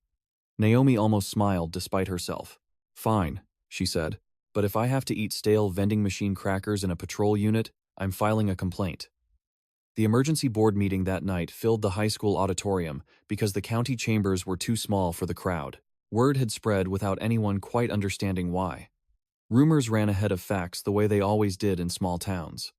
S1: Naomi almost smiled despite herself. Fine, she said. But if I have to eat stale vending machine crackers in a patrol unit, I'm filing a complaint. The emergency board meeting that night filled the high school auditorium because the county chambers were too small for the crowd. Word had spread without anyone quite understanding why. Rumors ran ahead of facts the way they always did in small towns.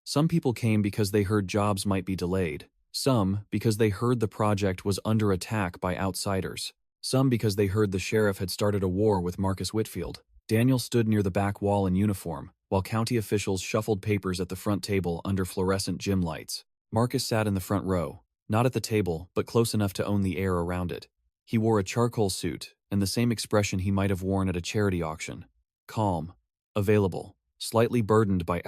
S1: Some people came because they heard jobs might be delayed. Some because they heard the project was under attack by outsiders. Some because they heard the sheriff had started a war with Marcus Whitfield. Daniel stood near the back wall in uniform, while county officials shuffled papers at the front table under fluorescent gym lights. Marcus sat in the front row, not at the table, but close enough to own the air around it. He wore a charcoal suit, and the same expression he might have worn at a charity auction. Calm, available, slightly burdened by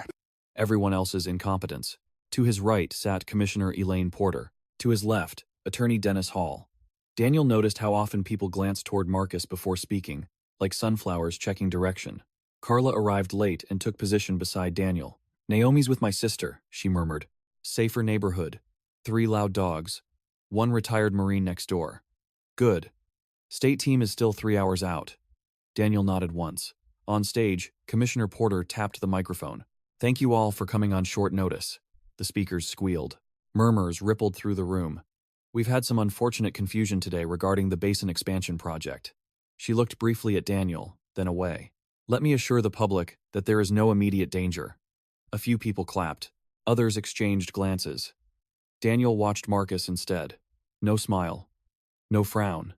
S1: everyone else's incompetence. To his right sat Commissioner Elaine Porter. To his left, Attorney Dennis Hall. Daniel noticed how often people glanced toward Marcus before speaking, like sunflowers checking direction. Carla arrived late and took position beside Daniel. "Naomi's with my sister," she murmured. "Safer neighborhood. 3 loud dogs. 1 retired Marine next door." "Good. State team is still 3 hours out." Daniel nodded once. On stage, Commissioner Porter tapped the microphone. "Thank you all for coming on short notice." The speakers squealed. Murmurs rippled through the room. "We've had some unfortunate confusion today regarding the basin expansion project." She looked briefly at Daniel, then away. "Let me assure the public that there is no immediate danger." A few people clapped. Others exchanged glances. Daniel watched Marcus instead. No smile. No frown.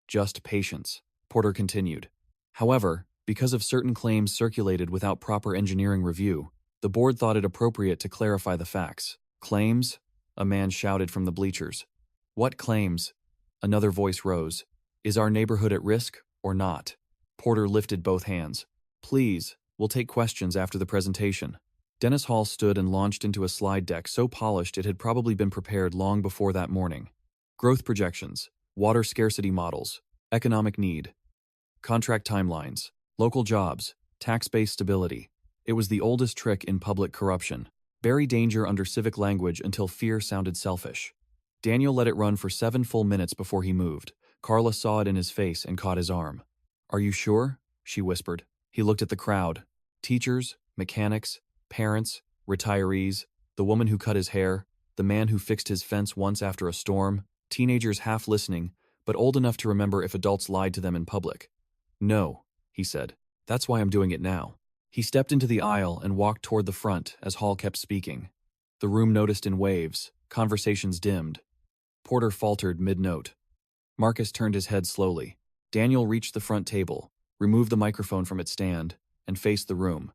S1: Just patience. Porter continued. "However, because of certain claims circulated without proper engineering review, the board thought it appropriate to clarify the facts." "Claims?" a man shouted from the bleachers. "What claims?" Another voice rose. "Is our neighborhood at risk or not?" Porter lifted both hands. "Please, we'll take questions after the presentation." Dennis Hall stood and launched into a slide deck so polished it had probably been prepared long before that morning. Growth projections, water scarcity models, economic need, contract timelines, local jobs, tax-based stability. It was the oldest trick in public corruption. Bury danger under civic language until fear sounded selfish. Daniel let it run for 7 full minutes before he moved. Carla saw it in his face and caught his arm. "Are you sure?" she whispered. He looked at the crowd. Teachers, mechanics, parents, retirees, the woman who cut his hair, the man who fixed his fence once after a storm, teenagers half listening, but old enough to remember if adults lied to them in public. "No," he said. "That's why I'm doing it now." He stepped into the aisle and walked toward the front as Hall kept speaking. The room noticed in waves, conversations dimmed. Porter faltered mid-note. Marcus turned his head slowly. Daniel reached the front table, removed the microphone from its stand, and faced the room.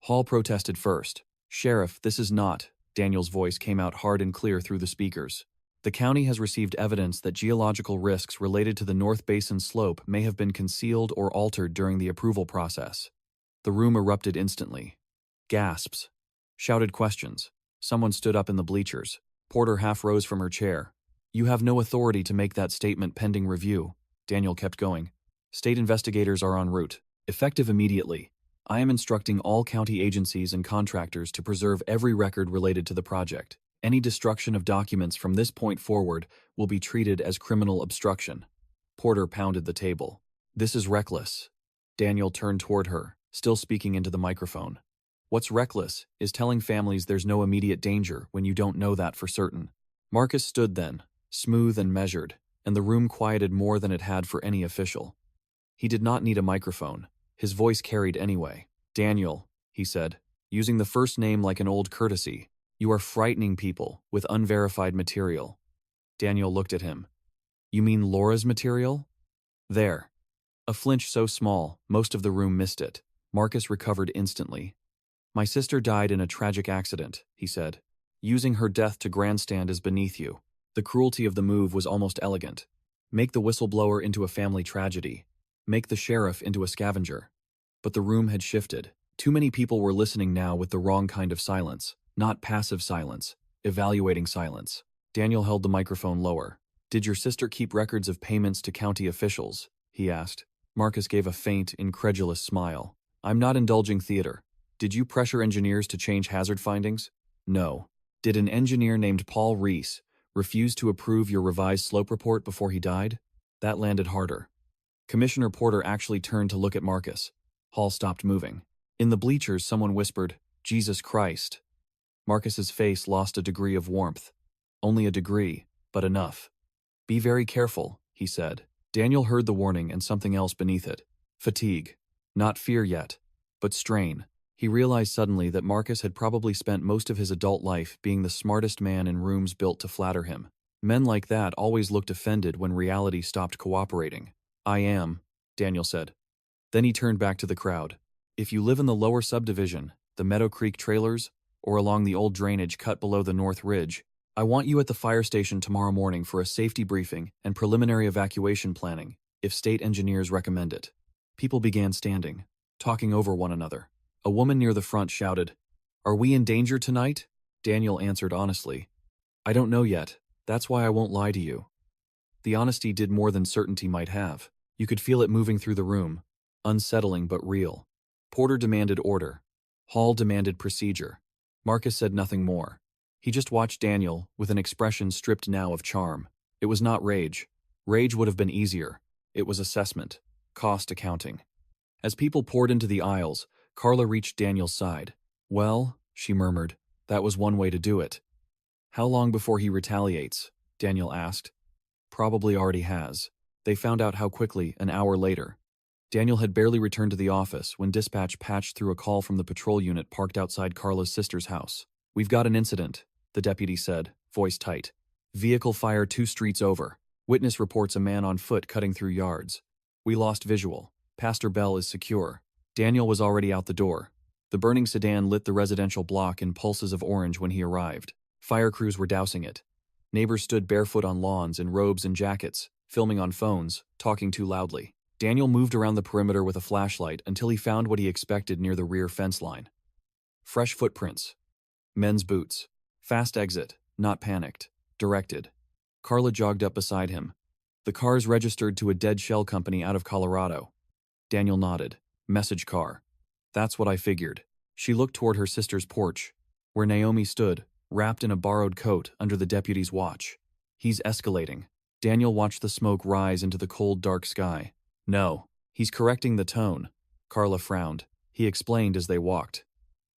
S1: Hall protested first. "Sheriff, this is not," Daniel's voice came out hard and clear through the speakers. "The county has received evidence that geological risks related to the North Basin slope may have been concealed or altered during the approval process." The room erupted instantly. Gasps. Shouted questions. Someone stood up in the bleachers. Porter half rose from her chair. "You have no authority to make that statement pending review." Daniel kept going. "State investigators are en route. Effective immediately. I am instructing all county agencies and contractors to preserve every record related to the project. Any destruction of documents from this point forward will be treated as criminal obstruction." Porter pounded the table. "This is reckless." Daniel turned toward her, still speaking into the microphone. "What's reckless is telling families there's no immediate danger when you don't know that for certain." Marcus stood then, smooth and measured, and the room quieted more than it had for any official. He did not need a microphone. His voice carried anyway. "Daniel," he said, using the first name like an old courtesy, "you are frightening people with unverified material." Daniel looked at him. "You mean Laura's material?" "There." A flinch so small, most of the room missed it. Marcus recovered instantly. "My sister died in a tragic accident," he said. "Using her death to grandstand is beneath you." The cruelty of the move was almost elegant. Make the whistleblower into a family tragedy. Make the sheriff into a scavenger. But the room had shifted. Too many people were listening now with the wrong kind of silence. Not passive silence, evaluating silence. Daniel held the microphone lower. "Did your sister keep records of payments to county officials?" he asked. Marcus gave a faint, incredulous smile. "I'm not indulging theater. Did you pressure engineers to change hazard findings?" "No." "Did an engineer named Paul Reese refuse to approve your revised slope report before he died?" That landed harder. Commissioner Porter actually turned to look at Marcus. Hall stopped moving. In the bleachers, someone whispered, "Jesus Christ." Marcus's face lost a degree of warmth. Only a degree, but enough. "Be very careful," he said. Daniel heard the warning and something else beneath it. Fatigue. Not fear yet, but strain. He realized suddenly that Marcus had probably spent most of his adult life being the smartest man in rooms built to flatter him. Men like that always looked offended when reality stopped cooperating. I am, Daniel said. Then he turned back to the crowd. If you live in the lower subdivision, the Meadow Creek trailers, or along the old drainage cut below the North Ridge, I want you at the fire station tomorrow morning for a safety briefing and preliminary evacuation planning, if state engineers recommend it. People began standing, talking over one another. A woman near the front shouted, "Are we in danger tonight?" Daniel answered honestly, "I don't know yet. That's why I won't lie to you." The honesty did more than certainty might have. You could feel it moving through the room, unsettling but real. Porter demanded order. Hall demanded procedure. Marcus said nothing more. He just watched Daniel, with an expression stripped now of charm. It was not rage. Rage would have been easier. It was assessment, cost accounting. As people poured into the aisles, Carla reached Daniel's side. "Well," she murmured, "that was one way to do it." "How long before he retaliates?" Daniel asked. "Probably already has." They found out how quickly, an hour later. Daniel had barely returned to the office when dispatch patched through a call from the patrol unit parked outside Carla's sister's house. "We've got an incident," the deputy said, voice tight. "Vehicle fire 2 streets over. Witness reports a man on foot cutting through yards. We lost visual. Pastor Bell is secure." Daniel was already out the door. The burning sedan lit the residential block in pulses of orange when he arrived. Fire crews were dousing it. Neighbors stood barefoot on lawns in robes and jackets, filming on phones, talking too loudly. Daniel moved around the perimeter with a flashlight until he found what he expected near the rear fence line. Fresh footprints. Men's boots. Fast exit, not panicked. Directed. Carla jogged up beside him. "The car's registered to a dead shell company out of Colorado." Daniel nodded. "Message car." "That's what I figured." She looked toward her sister's porch, where Naomi stood, wrapped in a borrowed coat under the deputy's watch. "He's escalating." Daniel watched the smoke rise into the cold, dark sky. "No, he's correcting the tone." Carla frowned. He explained as they walked.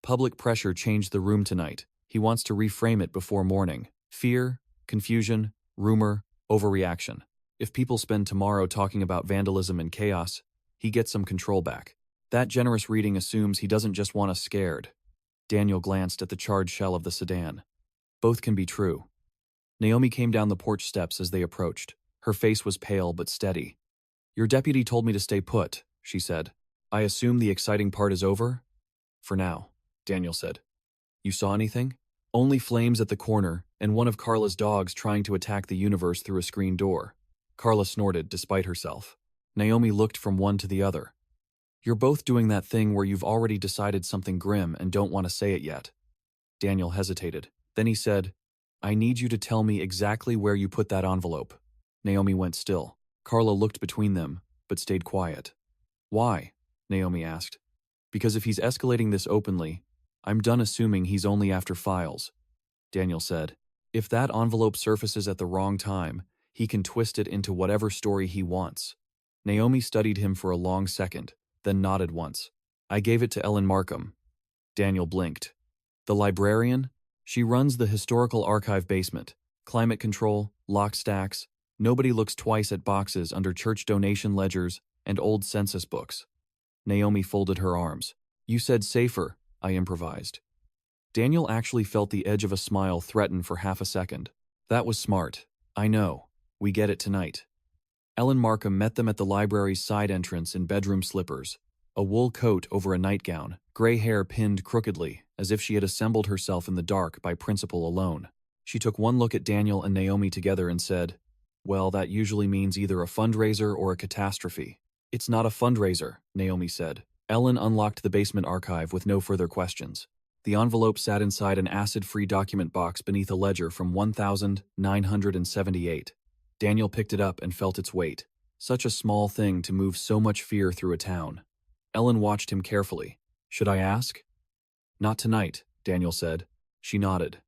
S1: "Public pressure changed the room tonight. He wants to reframe it before morning. Fear, confusion, rumor, overreaction. If people spend tomorrow talking about vandalism and chaos, he gets some control back. That generous reading assumes he doesn't just want us scared." Daniel glanced at the charred shell of the sedan. "Both can be true." Naomi came down the porch steps as they approached. Her face was pale but steady. "Your deputy told me to stay put," she said. "I assume the exciting part is over?" "For now," Daniel said. "You saw anything?" "Only flames at the corner, and one of Carla's dogs trying to attack the universe through a screen door." Carla snorted, despite herself. Naomi looked from one to the other. "You're both doing that thing where you've already decided something grim and don't want to say it yet." Daniel hesitated. Then he said, "I need you to tell me exactly where you put that envelope." Naomi went still. Carla looked between them, but stayed quiet. "Why?" Naomi asked. "Because if he's escalating this openly, I'm done assuming he's only after files," Daniel said. "If that envelope surfaces at the wrong time, he can twist it into whatever story he wants." Naomi studied him for a long second, then nodded once. "I gave it to Ellen Markham." Daniel blinked. "The librarian? She runs the historical archive basement. Climate control, lock stacks. Nobody looks twice at boxes under church donation ledgers and old census books." Naomi folded her arms. "You said safer," I improvised. Daniel actually felt the edge of a smile threaten for half a second. "That was smart. I know. We get it tonight." Ellen Markham met them at the library's side entrance in bedroom slippers, a wool coat over a nightgown, gray hair pinned crookedly, as if she had assembled herself in the dark by principle alone. She took one look at Daniel and Naomi together and said, "Well, that usually means either a fundraiser or a catastrophe." "It's not a fundraiser," Naomi said. Ellen unlocked the basement archive with no further questions. The envelope sat inside an acid-free document box beneath a ledger from 1978. Daniel picked it up and felt its weight. Such a small thing to move so much fear through a town. Ellen watched him carefully. "Should I ask?" "Not tonight," Daniel said. She nodded.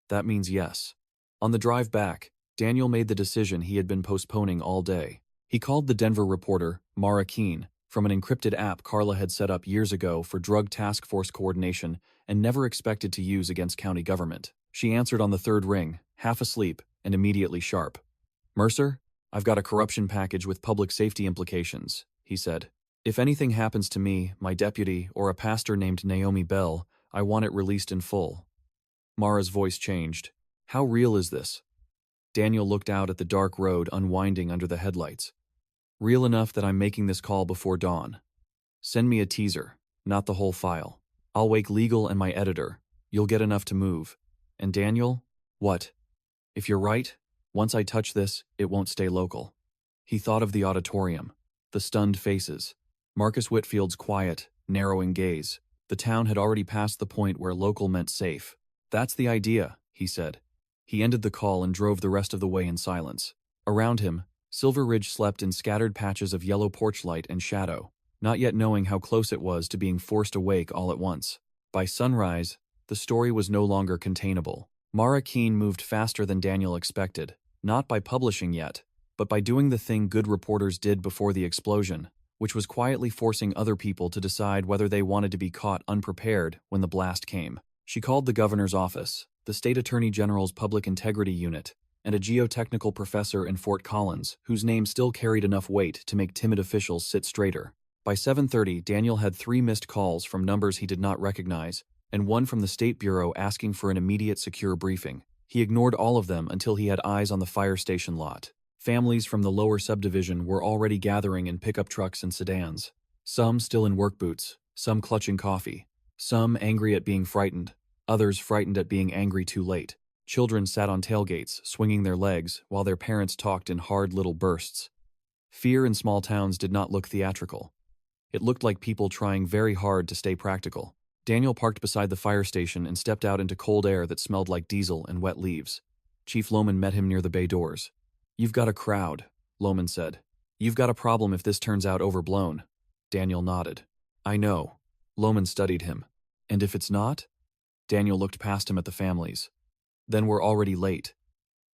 S1: "That means yes." On the drive back, Daniel made the decision he had been postponing all day. He called the Denver reporter, Mara Keene, from an encrypted app Carla had set up years ago for drug task force coordination and never expected to use against county government. She answered on the third ring, half asleep and immediately sharp. "Mercer, I've got a corruption package with public safety implications," he said. "If anything happens to me, my deputy, or a pastor named Naomi Bell, I want it released in full." Mara's voice changed. "How real is this?" Daniel looked out at the dark road unwinding under the headlights. Real enough that I'm making this call before dawn. Send me a teaser, not the whole file. I'll wake legal and my editor. You'll get enough to move. And Daniel? What? If you're right, once I touch this, it won't stay local. He thought of the auditorium, the stunned faces, Marcus Whitfield's quiet, narrowing gaze. The town had already passed the point where local meant safe. That's the idea, he said. He ended the call and drove the rest of the way in silence. Around him, Silver Ridge slept in scattered patches of yellow porch light and shadow, not yet knowing how close it was to being forced awake all at once. By sunrise, the story was no longer containable. Mara Keene moved faster than Daniel expected, not by publishing yet, but by doing the thing good reporters did before the explosion, which was quietly forcing other people to decide whether they wanted to be caught unprepared when the blast came. She called the governor's office, the state attorney general's public integrity unit, and a geotechnical professor in Fort Collins, whose name still carried enough weight to make timid officials sit straighter. By 7:30, Daniel had 3 missed calls from numbers he did not recognize, and 1 from the State Bureau asking for an immediate secure briefing. He ignored all of them until he had eyes on the fire station lot. Families from the lower subdivision were already gathering in pickup trucks and sedans, some still in work boots, some clutching coffee, some angry at being frightened, others frightened at being angry too late. Children sat on tailgates, swinging their legs, while their parents talked in hard little bursts. Fear in small towns did not look theatrical. It looked like people trying very hard to stay practical. Daniel parked beside the fire station and stepped out into cold air that smelled like diesel and wet leaves. Chief Lohman met him near the bay doors. "You've got a crowd," Lohman said. "You've got a problem if this turns out overblown." Daniel nodded. "I know." Lohman studied him. "And if it's not?" Daniel looked past him at the families. "Then we're already late."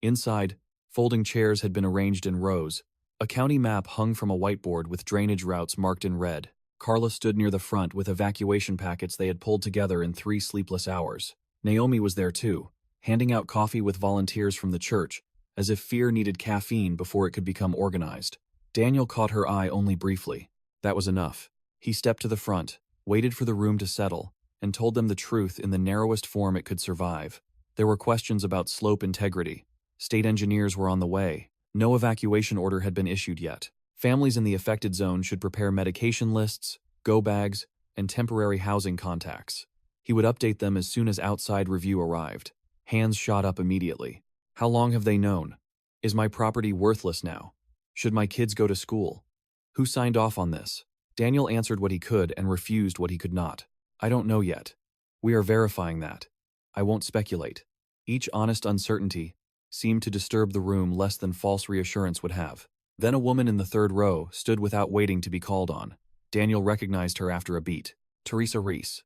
S1: Inside, folding chairs had been arranged in rows. A county map hung from a whiteboard with drainage routes marked in red. Carla stood near the front with evacuation packets they had pulled together in 3 sleepless hours. Naomi was there too, handing out coffee with volunteers from the church, as if fear needed caffeine before it could become organized. Daniel caught her eye only briefly. That was enough. He stepped to the front, waited for the room to settle, and told them the truth in the narrowest form it could survive. There were questions about slope integrity. State engineers were on the way. No evacuation order had been issued yet. Families in the affected zone should prepare medication lists, go bags, and temporary housing contacts. He would update them as soon as outside review arrived. Hands shot up immediately. How long have they known? Is my property worthless now? Should my kids go to school? Who signed off on this? Daniel answered what he could and refused what he could not. I don't know yet. We are verifying that. I won't speculate. Each honest uncertainty seemed to disturb the room less than false reassurance would have. Then a woman in the 3rd row stood without waiting to be called on. Daniel recognized her after a beat. Teresa Reese,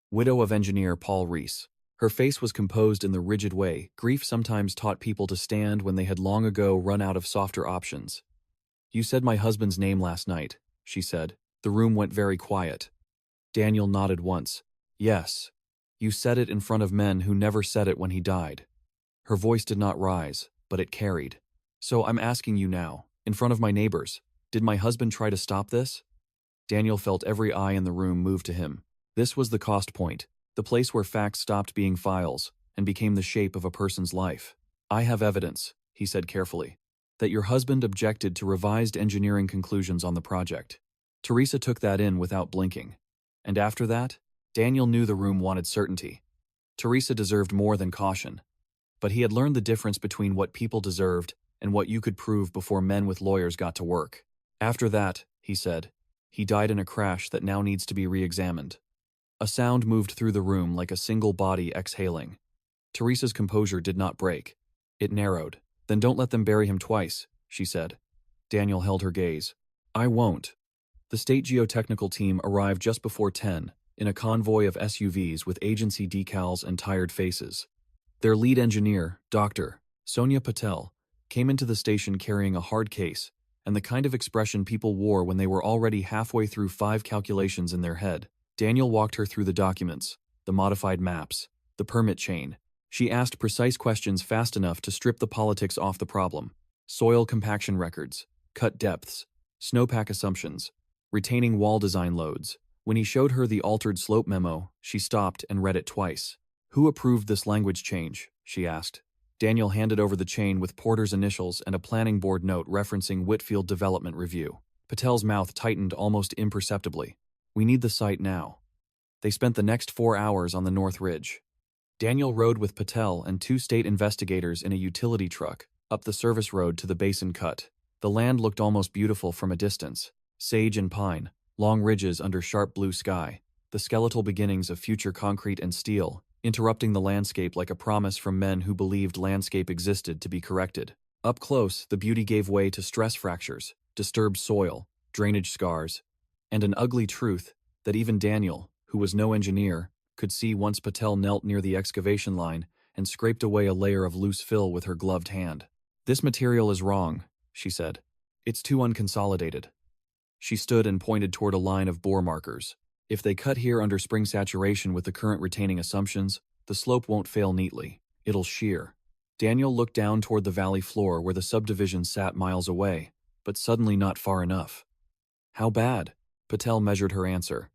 S1: widow of engineer Paul Reese. Her face was composed in the rigid way grief sometimes taught people to stand when they had long ago run out of softer options. "You said my husband's name last night," she said. The room went very quiet. Daniel nodded once. "Yes. You said it in front of men who never said it when he died." Her voice did not rise, but it carried. "So I'm asking you now, in front of my neighbors, did my husband try to stop this?" Daniel felt every eye in the room move to him. This was the cost point, the place where facts stopped being files and became the shape of a person's life. "I have evidence," he said carefully, "that your husband objected to revised engineering conclusions on the project." Teresa took that in without blinking. And after that, Daniel knew the room wanted certainty. Teresa deserved more than caution. But he had learned the difference between what people deserved and what you could prove before men with lawyers got to work. "After that," he said, "he died in a crash that now needs to be re-examined." A sound moved through the room like a single body exhaling. Teresa's composure did not break. It narrowed. "Then don't let them bury him twice," she said. Daniel held her gaze. "I won't." The state geotechnical team arrived just before 10, in a convoy of SUVs with agency decals and tired faces. Their lead engineer, Dr. Sonia Patel, came into the station carrying a hard case and the kind of expression people wore when they were already halfway through 5 calculations in their head. Daniel walked her through the documents, the modified maps, the permit chain. She asked precise questions fast enough to strip the politics off the problem. Soil compaction records, cut depths, snowpack assumptions, retaining wall design loads. When he showed her the altered slope memo, she stopped and read it twice. "Who approved this language change?" she asked. Daniel handed over the chain with Porter's initials and a planning board note referencing Whitfield Development Review. Patel's mouth tightened almost imperceptibly. We need the site now. They spent the next 4 hours on the North Ridge. Daniel rode with Patel and 2 state investigators in a utility truck up the service road to the Basin Cut. The land looked almost beautiful from a distance. Sage and pine, long ridges under sharp blue sky, the skeletal beginnings of future concrete and steel, interrupting the landscape like a promise from men who believed landscape existed to be corrected. Up close, the beauty gave way to stress fractures, disturbed soil, drainage scars, and an ugly truth that even Daniel, who was no engineer, could see once Patel knelt near the excavation line and scraped away a layer of loose fill with her gloved hand. This material is wrong, she said. It's too unconsolidated. She stood and pointed toward a line of bore markers. If they cut here under spring saturation with the current retaining assumptions, the slope won't fail neatly. It'll shear. Daniel looked down toward the valley floor where the subdivision sat miles away, but suddenly not far enough. How bad? Patel measured her answer.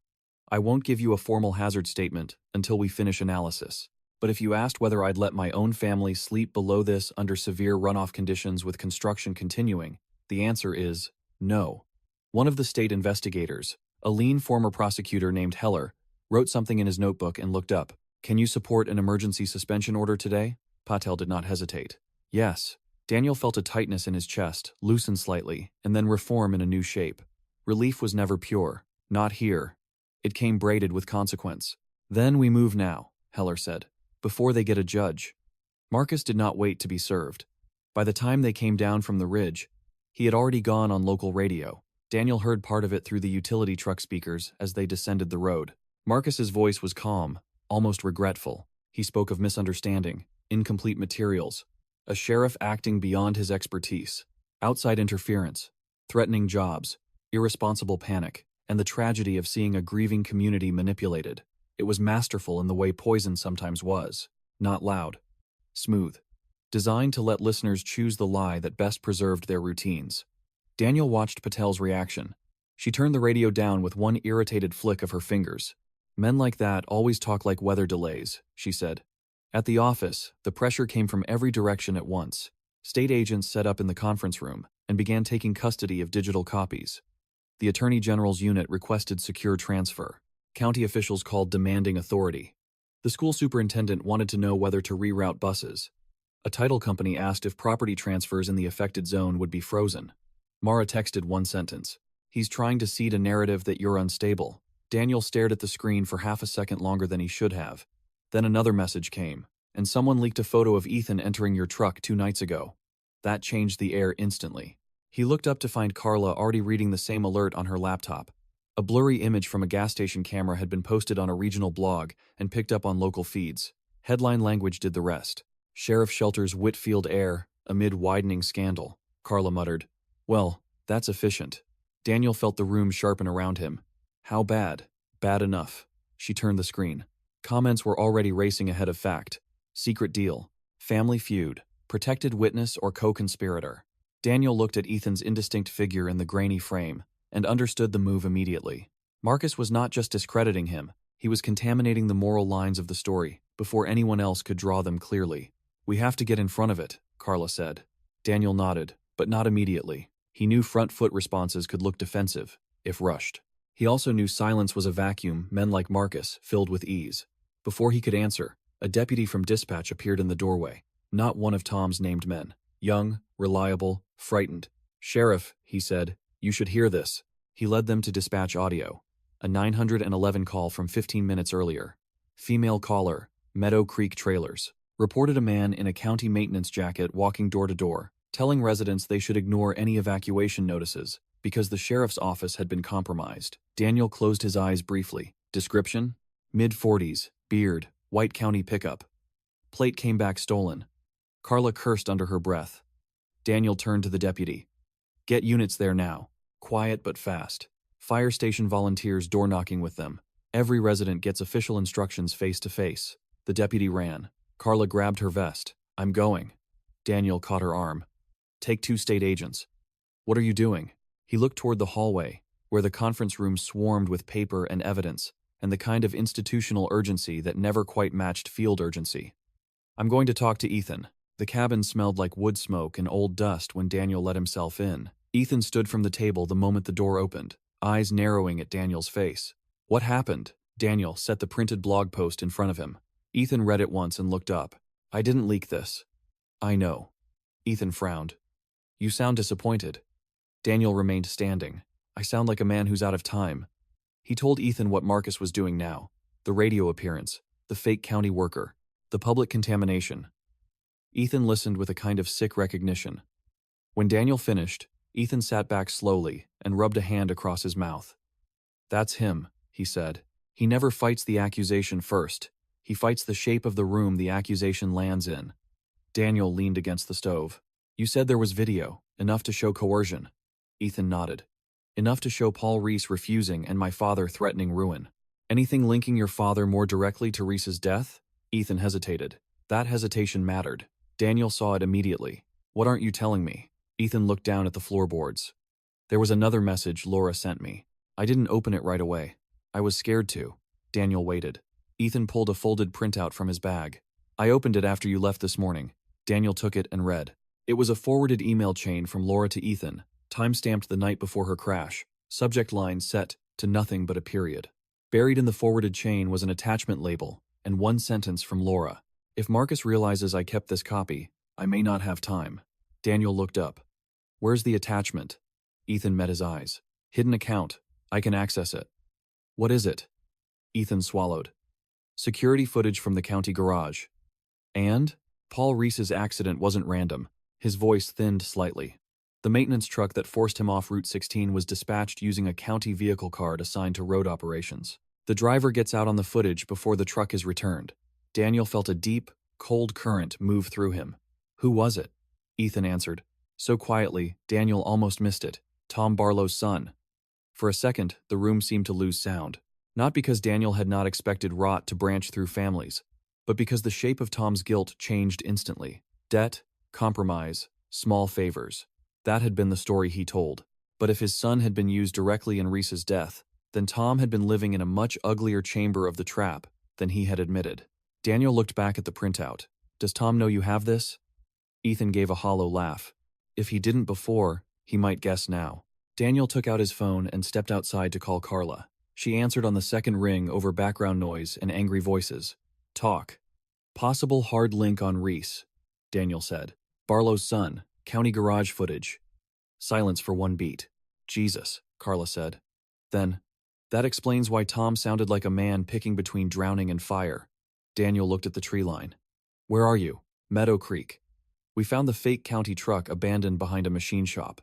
S1: I won't give you a formal hazard statement until we finish analysis. But if you asked whether I'd let my own family sleep below this under severe runoff conditions with construction continuing, the answer is no. One of the state investigators, a lean former prosecutor named Heller, wrote something in his notebook and looked up. Can you support an emergency suspension order today? Patel did not hesitate. Yes. Daniel felt a tightness in his chest, loosen slightly, and then reform in a new shape. Relief was never pure. Not here. It came braided with consequence. Then we move now, Heller said, before they get a judge. Marcus did not wait to be served. By the time they came down from the ridge, he had already gone on local radio. Daniel heard part of it through the utility truck speakers as they descended the road. Marcus's voice was calm, almost regretful. He spoke of misunderstanding, incomplete materials, a sheriff acting beyond his expertise, outside interference, threatening jobs, irresponsible panic, and the tragedy of seeing a grieving community manipulated. It was masterful in the way poison sometimes was, not loud, smooth, designed to let listeners choose the lie that best preserved their routines. Daniel watched Patel's reaction. She turned the radio down with one irritated flick of her fingers. Men like that always talk like weather delays, she said. At the office, the pressure came from every direction at once. State agents set up in the conference room and began taking custody of digital copies. The Attorney General's unit requested secure transfer. County officials called demanding authority. The school superintendent wanted to know whether to reroute buses. A title company asked if property transfers in the affected zone would be frozen. Mara texted one sentence. He's trying to seed a narrative that you're unstable. Daniel stared at the screen for half a second longer than he should have. Then another message came, and someone leaked a photo of Ethan entering your truck 2 nights ago. That changed the air instantly. He looked up to find Carla already reading the same alert on her laptop. A blurry image from a gas station camera had been posted on a regional blog and picked up on local feeds. Headline language did the rest. Sheriff shelters Whitfield heir amid widening scandal, Carla muttered. Well, that's efficient. Daniel felt the room sharpen around him. How bad? Bad enough. She turned the screen. Comments were already racing ahead of fact. Secret deal. Family feud. Protected witness or co-conspirator. Daniel looked at Ethan's indistinct figure in the grainy frame and understood the move immediately. Marcus was not just discrediting him, he was contaminating the moral lines of the story before anyone else could draw them clearly. We have to get in front of it, Carla said. Daniel nodded, but not immediately. He knew front-foot responses could look defensive, if rushed. He also knew silence was a vacuum men like Marcus filled with ease. Before he could answer, a deputy from dispatch appeared in the doorway, not one of Tom's named men. Young, reliable, frightened. Sheriff, he said, you should hear this. He led them to dispatch audio. A 911 call from 15 minutes earlier. Female caller, Meadow Creek Trailers, reported a man in a county maintenance jacket walking door to door, telling residents they should ignore any evacuation notices because the sheriff's office had been compromised. Daniel closed his eyes briefly. Description? Mid-40s, beard, white county pickup. Plate came back stolen. Carla cursed under her breath. Daniel turned to the deputy. Get units there now. Quiet but fast. Fire station volunteers door-knocking with them. Every resident gets official instructions face-to-face. The deputy ran. Carla grabbed her vest. I'm going. Daniel caught her arm. Take 2 state agents. What are you doing? He looked toward the hallway, where the conference room swarmed with paper and evidence, and the kind of institutional urgency that never quite matched field urgency. I'm going to talk to Ethan. The cabin smelled like wood smoke and old dust when Daniel let himself in. Ethan stood from the table the moment the door opened, eyes narrowing at Daniel's face. What happened? Daniel set the printed blog post in front of him. Ethan read it once and looked up. I didn't leak this. I know. Ethan frowned. You sound disappointed. Daniel remained standing. I sound like a man who's out of time. He told Ethan what Marcus was doing now. The radio appearance, the fake county worker, the public contamination. Ethan listened with a kind of sick recognition. When Daniel finished, Ethan sat back slowly and rubbed a hand across his mouth. That's him, he said. He never fights the accusation first. He fights the shape of the room the accusation lands in. Daniel leaned against the stove. You said there was video, enough to show coercion. Ethan nodded. Enough to show Paul Reese refusing and my father threatening ruin. Anything linking your father more directly to Reese's death? Ethan hesitated. That hesitation mattered. Daniel saw it immediately. What aren't you telling me? Ethan looked down at the floorboards. There was another message Laura sent me. I didn't open it right away. I was scared to. Daniel waited. Ethan pulled a folded printout from his bag. I opened it after you left this morning. Daniel took it and read. It was a forwarded email chain from Laura to Ethan, time-stamped the night before her crash, subject line set to nothing but a period. Buried in the forwarded chain was an attachment label and one sentence from Laura. If Marcus realizes I kept this copy, I may not have time. Daniel looked up. Where's the attachment? Ethan met his eyes. Hidden account. I can access it. What is it? Ethan swallowed. Security footage from the county garage. And? Paul Reese's accident wasn't random. His voice thinned slightly. The maintenance truck that forced him off Route 16 was dispatched using a county vehicle card assigned to road operations. The driver gets out on the footage before the truck is returned. Daniel felt a deep, cold current move through him. Who was it? Ethan answered. So quietly, Daniel almost missed it. Tom Barlow's son. For a second, the room seemed to lose sound. Not because Daniel had not expected rot to branch through families, but because the shape of Tom's guilt changed instantly. Debt, compromise, small favors. That had been the story he told. But if his son had been used directly in Reese's death, then Tom had been living in a much uglier chamber of the trap than he had admitted. Daniel looked back at the printout. Does Tom know you have this? Ethan gave a hollow laugh. If he didn't before, he might guess now. Daniel took out his phone and stepped outside to call Carla. She answered on the second ring over background noise and angry voices. Talk. Possible hard link on Reese, Daniel said. Barlow's son, county garage footage. Silence for one beat. Jesus, Carla said. Then, that explains why Tom sounded like a man picking between drowning and fire. Daniel looked at the tree line. Where are you? Meadow Creek. We found the fake county truck abandoned behind a machine shop.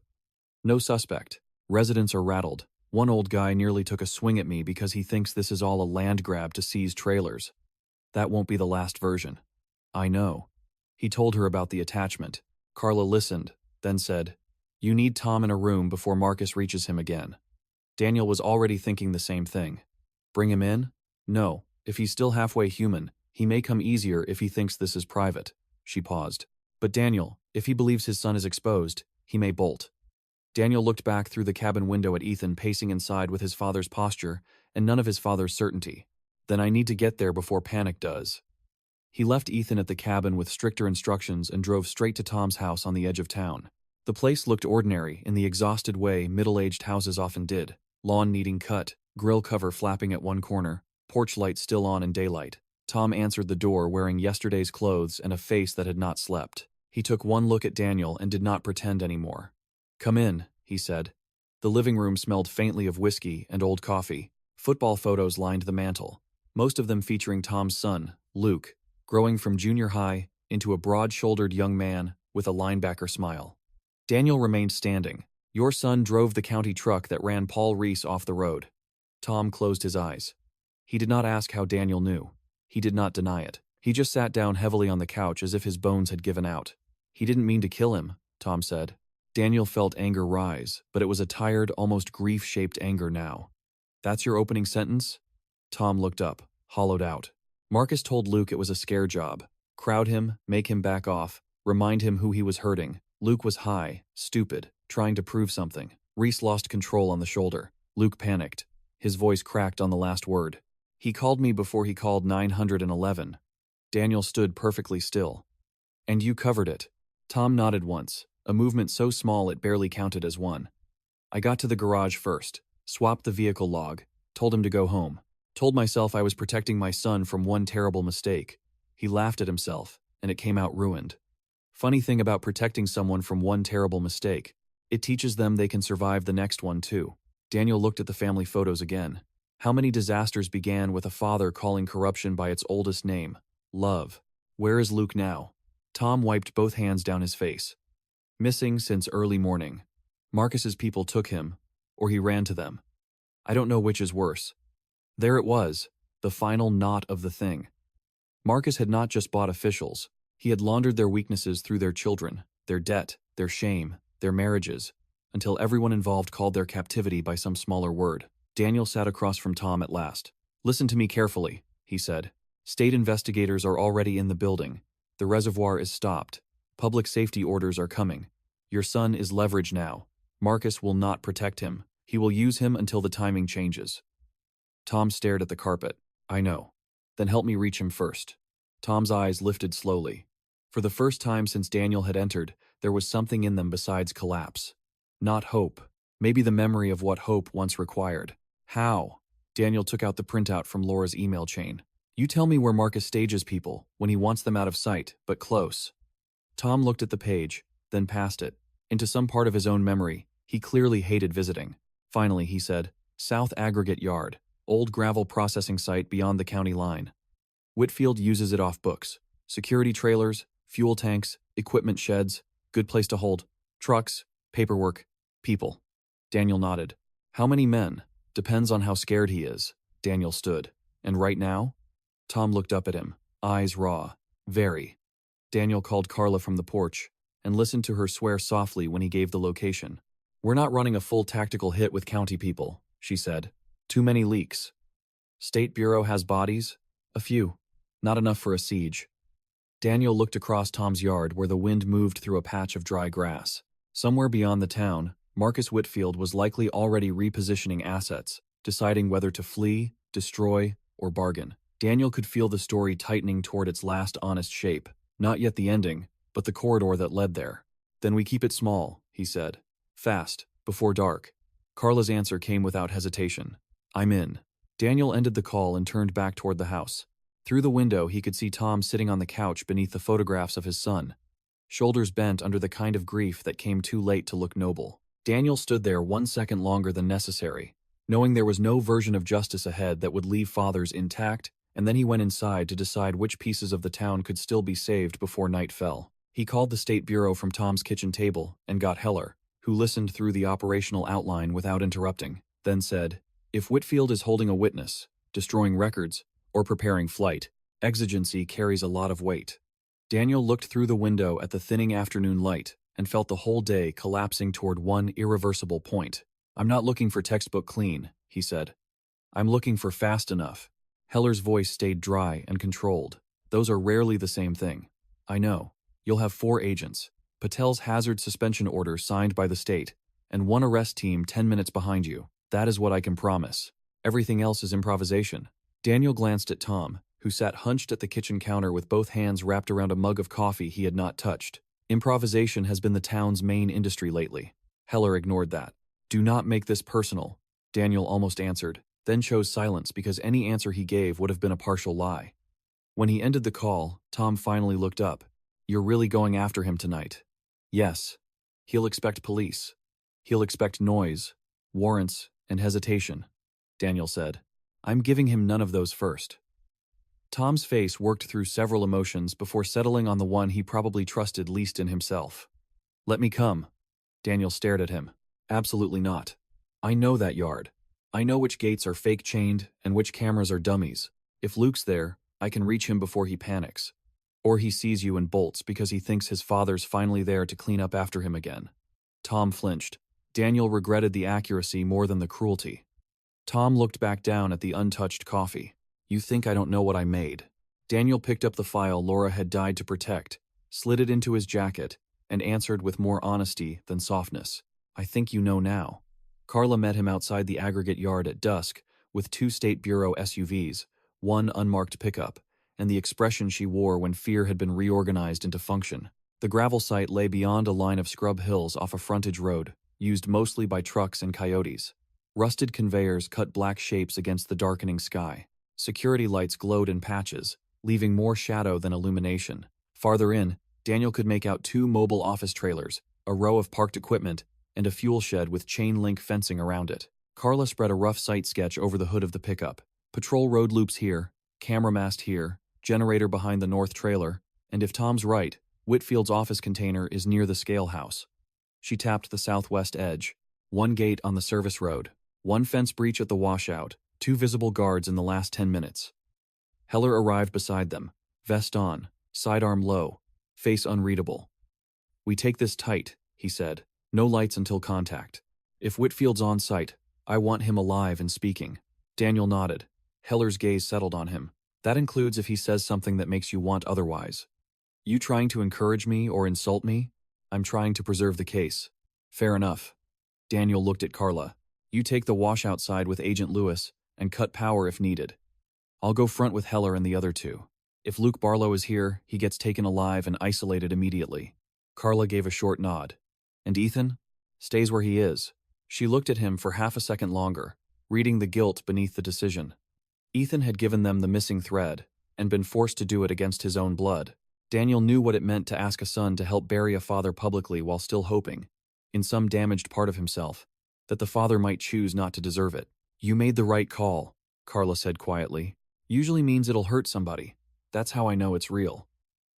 S1: No suspect. Residents are rattled. One old guy nearly took a swing at me because he thinks this is all a land grab to seize trailers. That won't be the last version. I know. He told her about the attachment. Carla listened, then said, You need Tom in a room before Marcus reaches him again. Daniel was already thinking the same thing. Bring him in? No, if he's still halfway human, he may come easier if he thinks this is private. She paused. But Daniel, if he believes his son is exposed, he may bolt. Daniel looked back through the cabin window at Ethan pacing inside with his father's posture and none of his father's certainty. Then I need to get there before panic does. He left Ethan at the cabin with stricter instructions and drove straight to Tom's house on the edge of town. The place looked ordinary in the exhausted way middle-aged houses often did. Lawn needing cut, grill cover flapping at one corner, porch light still on in daylight. Tom answered the door wearing yesterday's clothes and a face that had not slept. He took one look at Daniel and did not pretend anymore. Come in, he said. The living room smelled faintly of whiskey and old coffee. Football photos lined the mantel, most of them featuring Tom's son, Luke, growing from junior high into a broad-shouldered young man with a linebacker smile. Daniel remained standing. Your son drove the county truck that ran Paul Reese off the road. Tom closed his eyes. He did not ask how Daniel knew. He did not deny it. He just sat down heavily on the couch as if his bones had given out. He didn't mean to kill him, Tom said. Daniel felt anger rise, but it was a tired, almost grief-shaped anger now. That's your opening sentence? Tom looked up, hollowed out. Marcus told Luke it was a scare job. Crowd him, make him back off, remind him who he was hurting. Luke was high, stupid, trying to prove something. Reese lost control on the shoulder. Luke panicked. His voice cracked on the last word. He called me before he called 911. Daniel stood perfectly still. And you covered it. Tom nodded once, a movement so small it barely counted as one. I got to the garage first, swapped the vehicle log, told him to go home. Told myself I was protecting my son from one terrible mistake. He laughed at himself, and it came out ruined. Funny thing about protecting someone from one terrible mistake, it teaches them they can survive the next one too. Daniel looked at the family photos again. How many disasters began with a father calling corruption by its oldest name, love? Where is Luke now? Tom wiped both hands down his face. Missing since early morning. Marcus's people took him, or he ran to them. I don't know which is worse. There it was, the final knot of the thing. Marcus had not just bought officials, he had laundered their weaknesses through their children, their debt, their shame, their marriages, until everyone involved called their captivity by some smaller word. Daniel sat across from Tom at last. Listen to me carefully, he said. State investigators are already in the building. The reservoir is stopped. Public safety orders are coming. Your son is leverage now. Marcus will not protect him. He will use him until the timing changes. Tom stared at the carpet. I know. Then help me reach him first. Tom's eyes lifted slowly. For the first time since Daniel had entered, there was something in them besides collapse. Not hope. Maybe the memory of what hope once required. How? Daniel took out the printout from Laura's email chain. You tell me where Marcus stages people, when he wants them out of sight, but close. Tom looked at the page, then passed it. Into some part of his own memory, he clearly hated visiting. Finally, he said, South Aggregate Yard. Old gravel processing site beyond the county line. Whitfield uses it off books. Security trailers, fuel tanks, equipment sheds, good place to hold, trucks, paperwork, people. Daniel nodded. How many men? Depends on how scared he is. Daniel stood. And right now? Tom looked up at him, eyes raw. Very. Daniel called Carla from the porch and listened to her swear softly when he gave the location. We're not running a full tactical hit with county people, she said. Too many leaks. State Bureau has bodies? A few. Not enough for a siege. Daniel looked across Tom's yard where the wind moved through a patch of dry grass. Somewhere beyond the town, Marcus Whitfield was likely already repositioning assets, deciding whether to flee, destroy, or bargain. Daniel could feel the story tightening toward its last honest shape. Not yet the ending, but the corridor that led there. Then we keep it small, he said. Fast, before dark. Carla's answer came without hesitation. I'm in. Daniel ended the call and turned back toward the house. Through the window, he could see Tom sitting on the couch beneath the photographs of his son, shoulders bent under the kind of grief that came too late to look noble. Daniel stood there 1 second longer than necessary, knowing there was no version of justice ahead that would leave fathers intact, and then he went inside to decide which pieces of the town could still be saved before night fell. He called the State Bureau from Tom's kitchen table and got Heller, who listened through the operational outline without interrupting, then said, If Whitfield is holding a witness, destroying records, or preparing flight, exigency carries a lot of weight. Daniel looked through the window at the thinning afternoon light and felt the whole day collapsing toward one irreversible point. I'm not looking for textbook clean, he said. I'm looking for fast enough. Heller's voice stayed dry and controlled. Those are rarely the same thing. I know. You'll have 4 agents. Patel's hazard suspension order signed by the state, and 1 arrest team 10 minutes behind you. That is what I can promise. Everything else is improvisation. Daniel glanced at Tom, who sat hunched at the kitchen counter with both hands wrapped around a mug of coffee he had not touched. Improvisation has been the town's main industry lately. Heller ignored that. Do not make this personal, Daniel almost answered, then chose silence because any answer he gave would have been a partial lie. When he ended the call, Tom finally looked up. You're really going after him tonight? Yes. He'll expect police. He'll expect noise, warrants, and hesitation, Daniel said. I'm giving him none of those first. Tom's face worked through several emotions before settling on the one he probably trusted least in himself. Let me come. Daniel stared at him. Absolutely not. I know that yard. I know which gates are fake chained and which cameras are dummies. If Luke's there, I can reach him before he panics. Or he sees you and bolts because he thinks his father's finally there to clean up after him again. Tom flinched. Daniel regretted the accuracy more than the cruelty. Tom looked back down at the untouched coffee. You think I don't know what I made? Daniel picked up the file Laura had died to protect, slid it into his jacket, and answered with more honesty than softness. I think you know now. Carla met him outside the aggregate yard at dusk with 2 State Bureau SUVs, 1 unmarked pickup, and the expression she wore when fear had been reorganized into function. The gravel site lay beyond a line of scrub hills off a frontage road, used mostly by trucks and coyotes. Rusted conveyors cut black shapes against the darkening sky. Security lights glowed in patches, leaving more shadow than illumination. Farther in, Daniel could make out 2 mobile office trailers, a row of parked equipment, and a fuel shed with chain-link fencing around it. Carla spread a rough site sketch over the hood of the pickup. Patrol road loops here, camera mast here, generator behind the north trailer, and if Tom's right, Whitfield's office container is near the scale house. She tapped the southwest edge. 1 gate on the service road, 1 fence breach at the washout, 2 visible guards in the last 10 minutes. Heller arrived beside them, vest on, sidearm low, face unreadable. "We take this tight," he said. "No lights until contact. If Whitfield's on site, I want him alive and speaking." Daniel nodded. Heller's gaze settled on him. "That includes if he says something that makes you want otherwise." "You trying to encourage me or insult me?" "I'm trying to preserve the case." "Fair enough." Daniel looked at Carla. "You take the washout side with Agent Lewis and cut power if needed. I'll go front with Heller and the other 2. If Luke Barlow is here, he gets taken alive and isolated immediately." Carla gave a short nod. "And Ethan?" "Stays where he is." She looked at him for half a second longer, reading the guilt beneath the decision. Ethan had given them the missing thread, and been forced to do it against his own blood. Daniel knew what it meant to ask a son to help bury a father publicly while still hoping, in some damaged part of himself, that the father might choose not to deserve it. "You made the right call," Carla said quietly. "Usually means it'll hurt somebody. That's how I know it's real."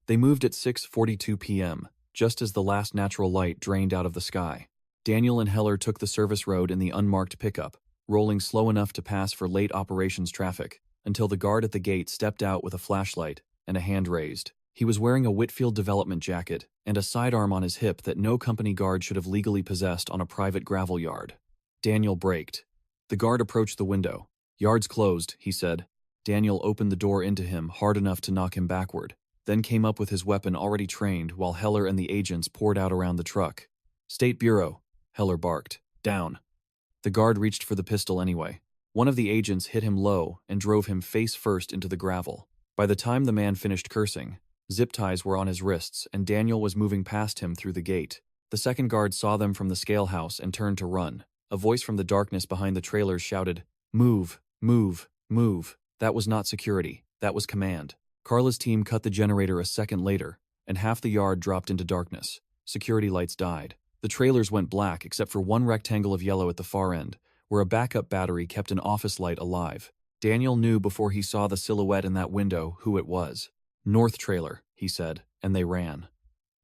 S1: They moved at 6:42 p.m., just as the last natural light drained out of the sky. Daniel and Heller took the service road in the unmarked pickup, rolling slow enough to pass for late operations traffic, until the guard at the gate stepped out with a flashlight and a hand raised. He was wearing a Whitfield development jacket and a sidearm on his hip that no company guard should have legally possessed on a private gravel yard. Daniel braked. The guard approached the window. "Yard's closed," he said. Daniel opened the door into him hard enough to knock him backward, then came up with his weapon already trained while Heller and the agents poured out around the truck. "State Bureau," Heller barked. "Down." The guard reached for the pistol anyway. One of the agents hit him low and drove him face first into the gravel. By the time the man finished cursing, zip ties were on his wrists and Daniel was moving past him through the gate. The second guard saw them from the scale house and turned to run. A voice from the darkness behind the trailers shouted, "Move, move, move." That was not security, that was command. Carla's team cut the generator a second later, and half the yard dropped into darkness. Security lights died. The trailers went black except for one rectangle of yellow at the far end, where a backup battery kept an office light alive. Daniel knew before he saw the silhouette in that window who it was. "North trailer," he said, and they ran.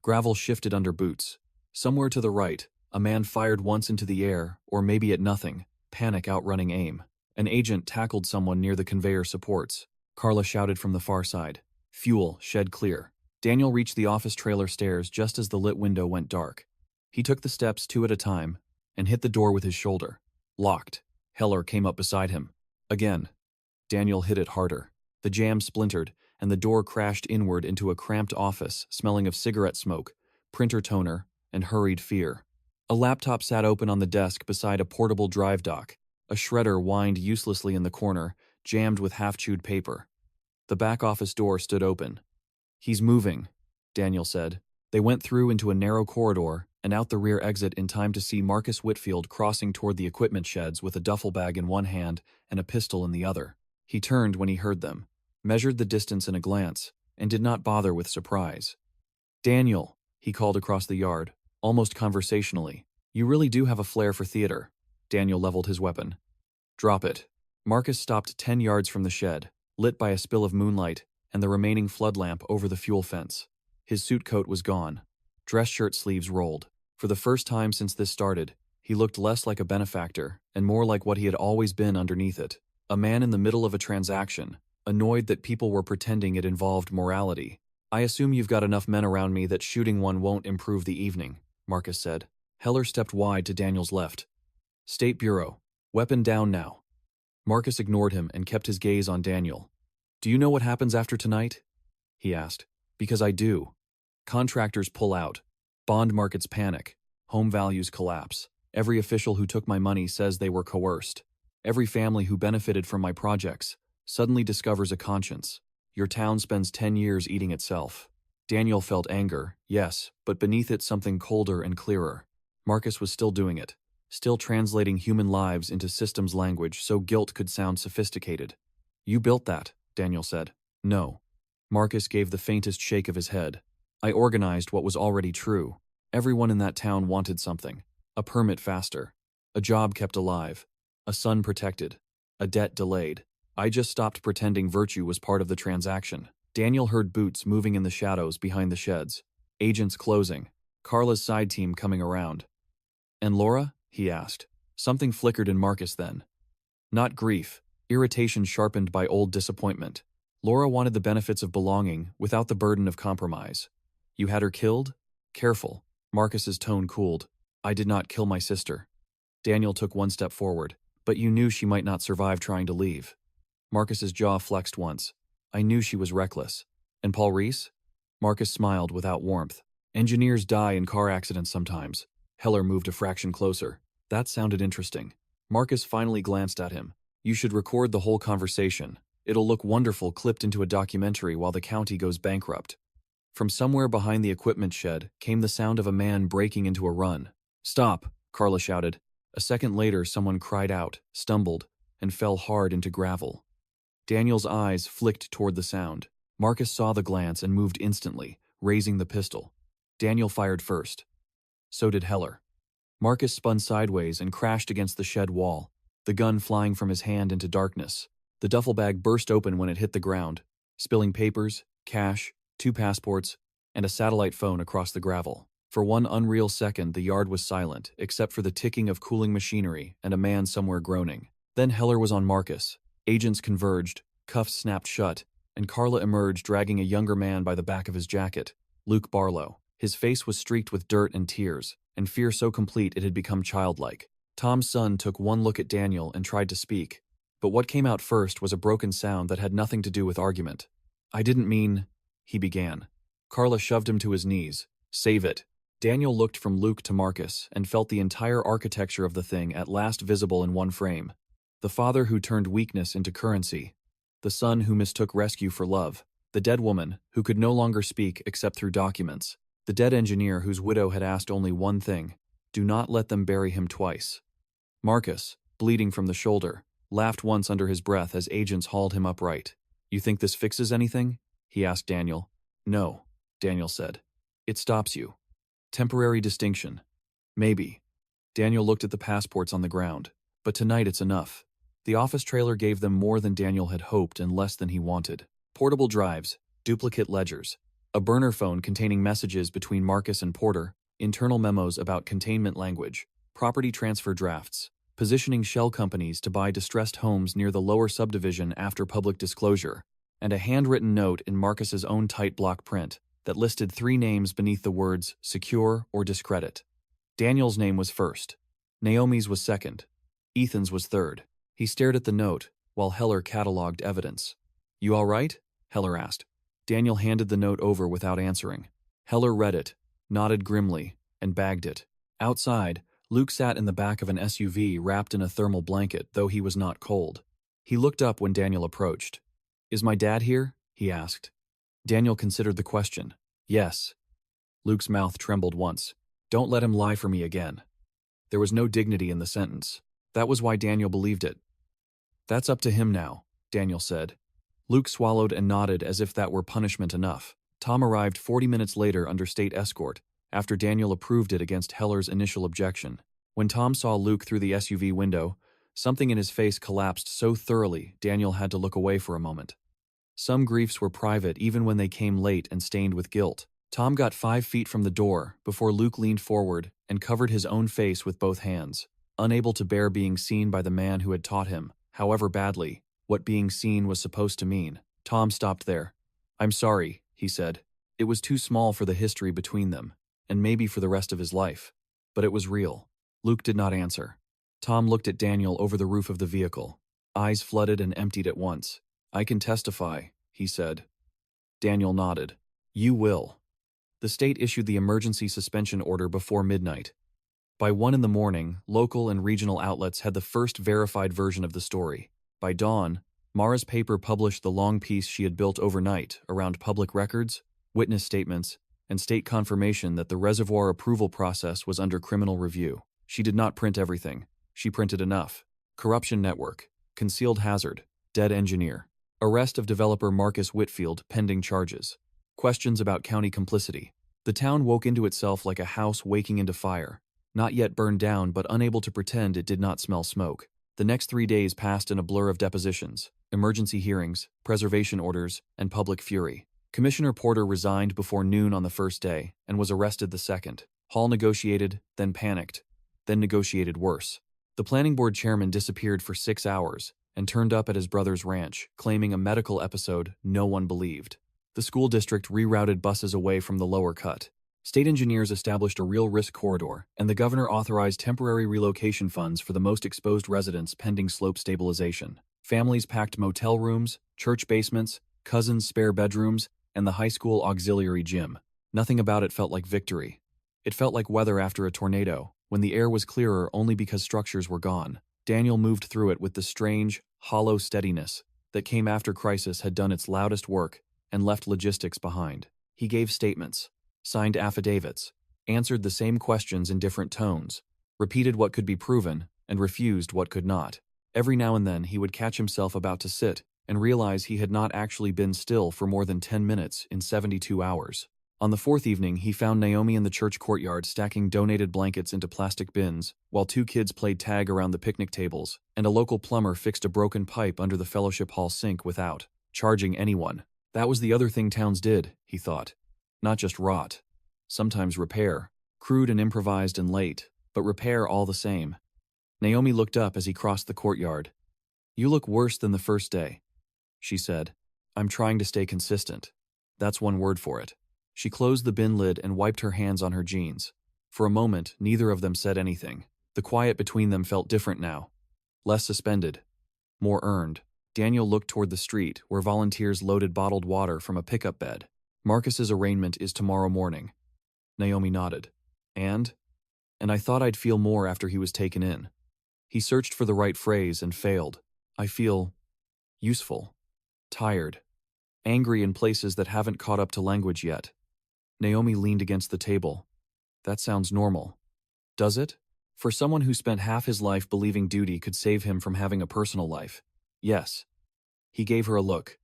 S1: Gravel shifted under boots. Somewhere to the right, a man fired once into the air, or maybe at nothing, panic outrunning aim. An agent tackled someone near the conveyor supports. Carla shouted from the far side, "Fuel, shed clear." Daniel reached the office trailer stairs just as the lit window went dark. He took the steps 2 at a time and hit the door with his shoulder. Locked. Heller came up beside him. Again. Daniel hit it harder. The jamb splintered, and the door crashed inward into a cramped office smelling of cigarette smoke, printer toner, and hurried fear. A laptop sat open on the desk beside a portable drive dock. A shredder whined uselessly in the corner, jammed with half-chewed paper. The back office door stood open. "He's moving," Daniel said. They went through into a narrow corridor and out the rear exit in time to see Marcus Whitfield crossing toward the equipment sheds with a duffel bag in one hand and a pistol in the other. He turned when he heard them, measured the distance in a glance, and did not bother with surprise. "Daniel," he called across the yard, almost conversationally, "you really do have a flair for theater." Daniel leveled his weapon. "Drop it." Marcus stopped 10 yards from the shed, lit by a spill of moonlight and the remaining flood lamp over the fuel fence. His suit coat was gone. Dress shirt sleeves rolled. For the first time since this started, he looked less like a benefactor and more like what he had always been underneath it. A man in the middle of a transaction, annoyed that people were pretending it involved morality. "I assume you've got enough men around me that shooting one won't improve the evening," Marcus said. Heller stepped wide to Daniel's left. "State Bureau. Weapon down now." Marcus ignored him and kept his gaze on Daniel. "Do you know what happens after tonight?" he asked. "Because I do. Contractors pull out. Bond markets panic. Home values collapse. Every official who took my money says they were coerced. Every family who benefited from my projects suddenly discovers a conscience. Your town spends 10 years eating itself. Daniel felt anger, yes, but beneath it something colder and clearer. Marcus was still doing it, still translating human lives into systems language so guilt could sound sophisticated. You built that, Daniel said. No. Marcus gave the faintest shake of his head. I organized what was already true. Everyone in that town wanted something. A permit faster. A job kept alive. A son protected. A debt delayed. I just stopped pretending virtue was part of the transaction. Daniel heard boots moving in the shadows behind the sheds. Agents closing. Carla's side team coming around. And Laura? He asked. Something flickered in Marcus then. Not grief. Irritation sharpened by old disappointment. Laura wanted the benefits of belonging without the burden of compromise. You had her killed? Careful. Marcus's tone cooled. I did not kill my sister. Daniel took one step forward. But you knew she might not survive trying to leave. Marcus's jaw flexed once. I knew she was reckless. And Paul Reese? Marcus smiled without warmth. Engineers die in car accidents sometimes. Heller moved a fraction closer. That sounded interesting. Marcus finally glanced at him. You should record the whole conversation. It'll look wonderful clipped into a documentary while the county goes bankrupt. From somewhere behind the equipment shed came the sound of a man breaking into a run. Stop, Carla shouted. A second later, someone cried out, stumbled, and fell hard into gravel. Daniel's eyes flicked toward the sound. Marcus saw the glance and moved instantly, raising the pistol. Daniel fired first. So did Heller. Marcus spun sideways and crashed against the shed wall, the gun flying from his hand into darkness. The duffel bag burst open when it hit the ground, spilling papers, cash, 2 passports, and a satellite phone across the gravel. For one unreal second, the yard was silent, except for the ticking of cooling machinery and a man somewhere groaning. Then Heller was on Marcus. Agents converged, cuffs snapped shut, and Carla emerged dragging a younger man by the back of his jacket, Luke Barlow. His face was streaked with dirt and tears, and fear so complete it had become childlike. Tom's son took one look at Daniel and tried to speak, but what came out first was a broken sound that had nothing to do with argument. I didn't mean, he began. Carla shoved him to his knees. Save it. Daniel looked from Luke to Marcus and felt the entire architecture of the thing at last visible in one frame. The father who turned weakness into currency. The son who mistook rescue for love. The dead woman who could no longer speak except through documents. The dead engineer whose widow had asked only one thing. Do not let them bury him twice. Marcus, bleeding from the shoulder, laughed once under his breath as agents hauled him upright. You think this fixes anything? He asked Daniel. No, Daniel said. It stops you. Temporary distinction. Maybe. Daniel looked at the passports on the ground. But tonight it's enough. The office trailer gave them more than Daniel had hoped and less than he wanted. Portable drives, duplicate ledgers, a burner phone containing messages between Marcus and Porter, internal memos about containment language, property transfer drafts, positioning shell companies to buy distressed homes near the lower subdivision after public disclosure, and a handwritten note in Marcus's own tight block print that listed 3 names beneath the words secure or discredit. Daniel's name was first. Naomi's was second. Ethan's was third. He stared at the note while Heller cataloged evidence. You all right? Heller asked. Daniel handed the note over without answering. Heller read it, nodded grimly, and bagged it. Outside, Luke sat in the back of an SUV wrapped in a thermal blanket, though he was not cold. He looked up when Daniel approached. Is my dad here? He asked. Daniel considered the question. Yes. Luke's mouth trembled once. Don't let him lie for me again. There was no dignity in the sentence. That was why Daniel believed it. That's up to him now, Daniel said. Luke swallowed and nodded as if that were punishment enough. Tom arrived 40 minutes later under state escort, after Daniel approved it against Heller's initial objection. When Tom saw Luke through the SUV window, something in his face collapsed so thoroughly Daniel had to look away for a moment. Some griefs were private even when they came late and stained with guilt. Tom got 5 feet from the door before Luke leaned forward and covered his own face with both hands, unable to bear being seen by the man who had taught him, however badly, what being seen was supposed to mean. Tom stopped there. I'm sorry, he said. It was too small for the history between them, and maybe for the rest of his life. But it was real. Luke did not answer. Tom looked at Daniel over the roof of the vehicle. Eyes flooded and emptied at once. I can testify, he said. Daniel nodded. You will. The state issued the emergency suspension order before midnight. By 1 in the morning, local and regional outlets had the first verified version of the story. By dawn, Mara's paper published the long piece she had built overnight around public records, witness statements, and state confirmation that the reservoir approval process was under criminal review. She did not print everything. She printed enough. Corruption network. Concealed hazard. Dead engineer. Arrest of developer Marcus Whitfield pending charges. Questions about county complicity. The town woke into itself like a house waking into fire. Not yet burned down but unable to pretend it did not smell smoke. The next 3 days passed in a blur of depositions, emergency hearings, preservation orders, and public fury. Commissioner Porter resigned before noon on the first day and was arrested the second. Hall negotiated, then panicked, then negotiated worse. The planning board chairman disappeared for 6 hours and turned up at his brother's ranch, claiming a medical episode no one believed. The school district rerouted buses away from the lower cut. State engineers established a real risk corridor, and the governor authorized temporary relocation funds for the most exposed residents pending slope stabilization. Families packed motel rooms, church basements, cousins' spare bedrooms, and the high school auxiliary gym. Nothing about it felt like victory. It felt like weather after a tornado, when the air was clearer only because structures were gone. Daniel moved through it with the strange, hollow steadiness that came after crisis had done its loudest work and left logistics behind. He gave statements, signed affidavits, answered the same questions in different tones, repeated what could be proven, and refused what could not. Every now and then he would catch himself about to sit and realize he had not actually been still for more than 10 minutes in 72 hours. On the fourth evening, he found Naomi in the church courtyard stacking donated blankets into plastic bins, while 2 kids played tag around the picnic tables, and a local plumber fixed a broken pipe under the fellowship hall sink without charging anyone. That was the other thing towns did, he thought. Not just rot. Sometimes repair. Crude and improvised and late, but repair all the same. Naomi looked up as he crossed the courtyard. "You look worse than the first day," she said. "I'm trying to stay consistent. That's one word for it." She closed the bin lid and wiped her hands on her jeans. For a moment, neither of them said anything. The quiet between them felt different now. Less suspended. More earned. Daniel looked toward the street, where volunteers loaded bottled water from a pickup bed. "Marcus's arraignment is tomorrow morning." Naomi nodded. And I thought I'd feel more after he was taken in." He searched for the right phrase and failed. "I feel useful. Tired. Angry in places that haven't caught up to language yet." Naomi leaned against the table. "That sounds normal. Does it? For someone who spent half his life believing duty could save him from having a personal life." "Yes." He gave her a look.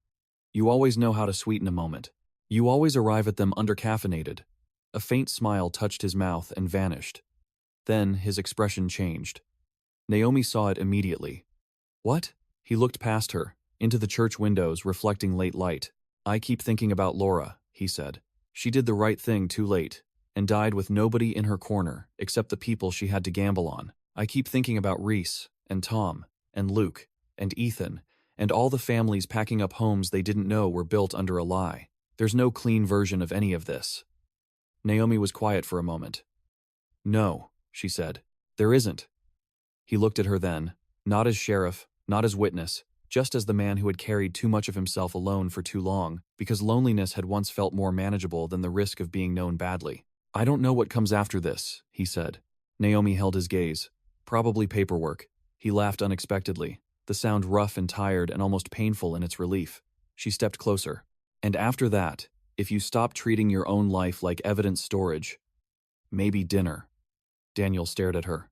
S1: "You always know how to sweeten a moment. You always arrive at them undercaffeinated." A faint smile touched his mouth and vanished. Then his expression changed. Naomi saw it immediately. "What?" He looked past her, into the church windows reflecting late light. "I keep thinking about Laura," he said. "She did the right thing too late, and died with nobody in her corner except the people she had to gamble on. I keep thinking about Reese, and Tom, and Luke, and Ethan, and all the families packing up homes they didn't know were built under a lie. There's no clean version of any of this." Naomi was quiet for a moment. "No," she said. "There isn't." He looked at her then, not as sheriff, not as witness, just as the man who had carried too much of himself alone for too long, because loneliness had once felt more manageable than the risk of being known badly. "I don't know what comes after this," he said. Naomi held his gaze. "Probably paperwork." He laughed unexpectedly, the sound rough and tired and almost painful in its relief. She stepped closer. "And after that, if you stop treating your own life like evidence storage, maybe dinner." Daniel stared at her.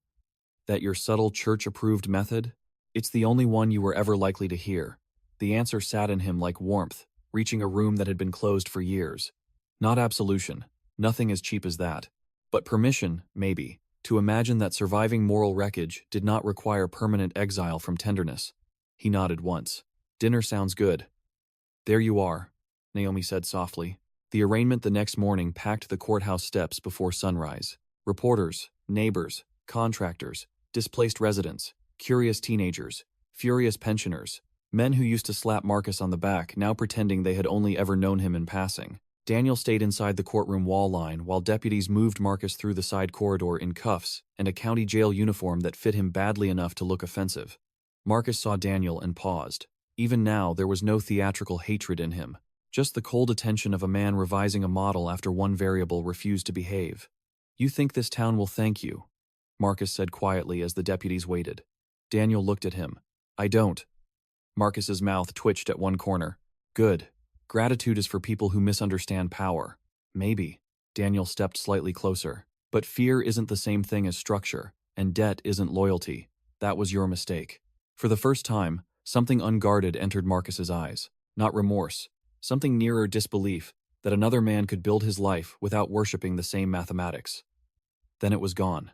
S1: "That your subtle church-approved method? It's the only one you were ever likely to hear." The answer sat in him like warmth, reaching a room that had been closed for years. Not absolution, nothing as cheap as that. But permission, maybe, to imagine that surviving moral wreckage did not require permanent exile from tenderness. He nodded once. "Dinner sounds good." "There you are," Naomi said softly. The arraignment the next morning packed the courthouse steps before sunrise. Reporters, neighbors, contractors, displaced residents, curious teenagers, furious pensioners, men who used to slap Marcus on the back now pretending they had only ever known him in passing. Daniel stayed inside the courtroom wall line while deputies moved Marcus through the side corridor in cuffs and a county jail uniform that fit him badly enough to look offensive. Marcus saw Daniel and paused. Even now, there was no theatrical hatred in him, just the cold attention of a man revising a model after one variable refused to behave. "You think this town will thank you?" Marcus said quietly as the deputies waited. Daniel looked at him. "I don't." Marcus's mouth twitched at one corner. Good. Gratitude is for people who misunderstand power. Maybe. Daniel stepped slightly closer. But fear isn't the same thing as structure, and debt isn't loyalty. That was your mistake. For the first time, something unguarded entered Marcus's eyes. Not remorse. Something nearer disbelief, that another man could build his life without worshipping the same mathematics. Then it was gone.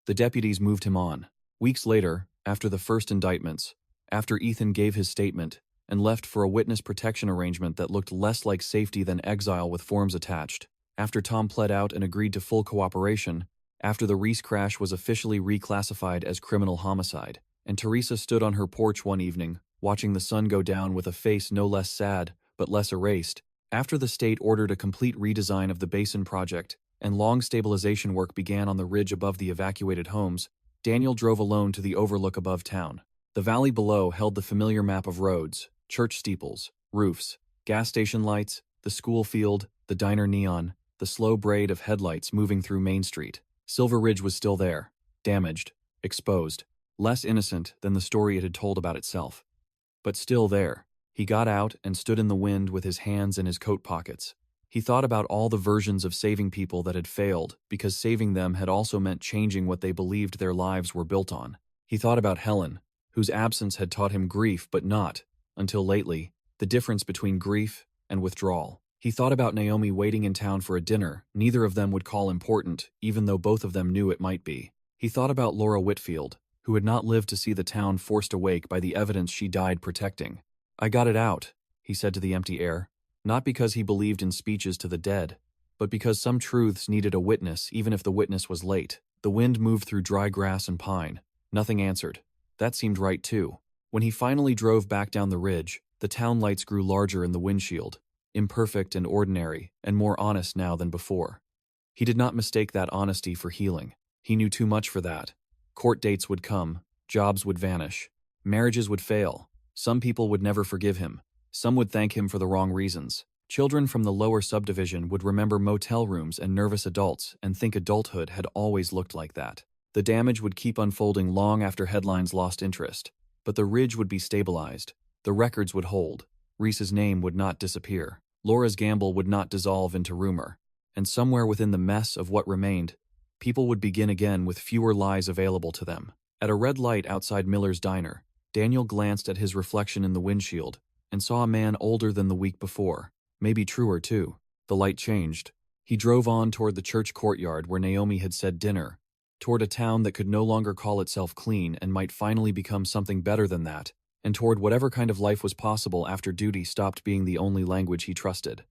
S1: The deputies moved him on. Weeks later, after the first indictments, after Ethan gave his statement and left for a witness protection arrangement that looked less like safety than exile with forms attached, after Tom pled out and agreed to full cooperation, after the Reese crash was officially reclassified as criminal homicide, and Teresa stood on her porch one evening, watching the sun go down with a face no less sad, but less erased, after the state ordered a complete redesign of the basin project, and long stabilization work began on the ridge above the evacuated homes, Daniel drove alone to the overlook above town. The valley below held the familiar map of roads, church steeples, roofs, gas station lights, the school field, the diner neon, the slow braid of headlights moving through Main Street. Silver Ridge was still there, damaged, exposed, less innocent than the story it had told about itself. But still there. He got out and stood in the wind with his hands in his coat pockets. He thought about all the versions of saving people that had failed because saving them had also meant changing what they believed their lives were built on. He thought about Helen, whose absence had taught him grief but not, until lately, the difference between grief and withdrawal. He thought about Naomi waiting in town for a dinner neither of them would call important, even though both of them knew it might be. He thought about Laura Whitfield, who had not lived to see the town forced awake by the evidence she died protecting. "I got it out," he said to the empty air, not because he believed in speeches to the dead, but because some truths needed a witness even if the witness was late. The wind moved through dry grass and pine. Nothing answered. That seemed right too. When he finally drove back down the ridge, the town lights grew larger in the windshield, imperfect and ordinary, and more honest now than before. He did not mistake that honesty for healing. He knew too much for that. Court dates would come, jobs would vanish, marriages would fail, some people would never forgive him, some would thank him for the wrong reasons. Children from the lower subdivision would remember motel rooms and nervous adults and think adulthood had always looked like that. The damage would keep unfolding long after headlines lost interest, but the ridge would be stabilized, the records would hold, Reese's name would not disappear, Laura's gamble would not dissolve into rumor, and somewhere within the mess of what remained, people would begin again with fewer lies available to them. At a red light outside Miller's diner, Daniel glanced at his reflection in the windshield and saw a man older than the week before, maybe truer too. The light changed. He drove on toward the church courtyard where Naomi had said dinner, toward a town that could no longer call itself clean and might finally become something better than that, and toward whatever kind of life was possible after duty stopped being the only language he trusted.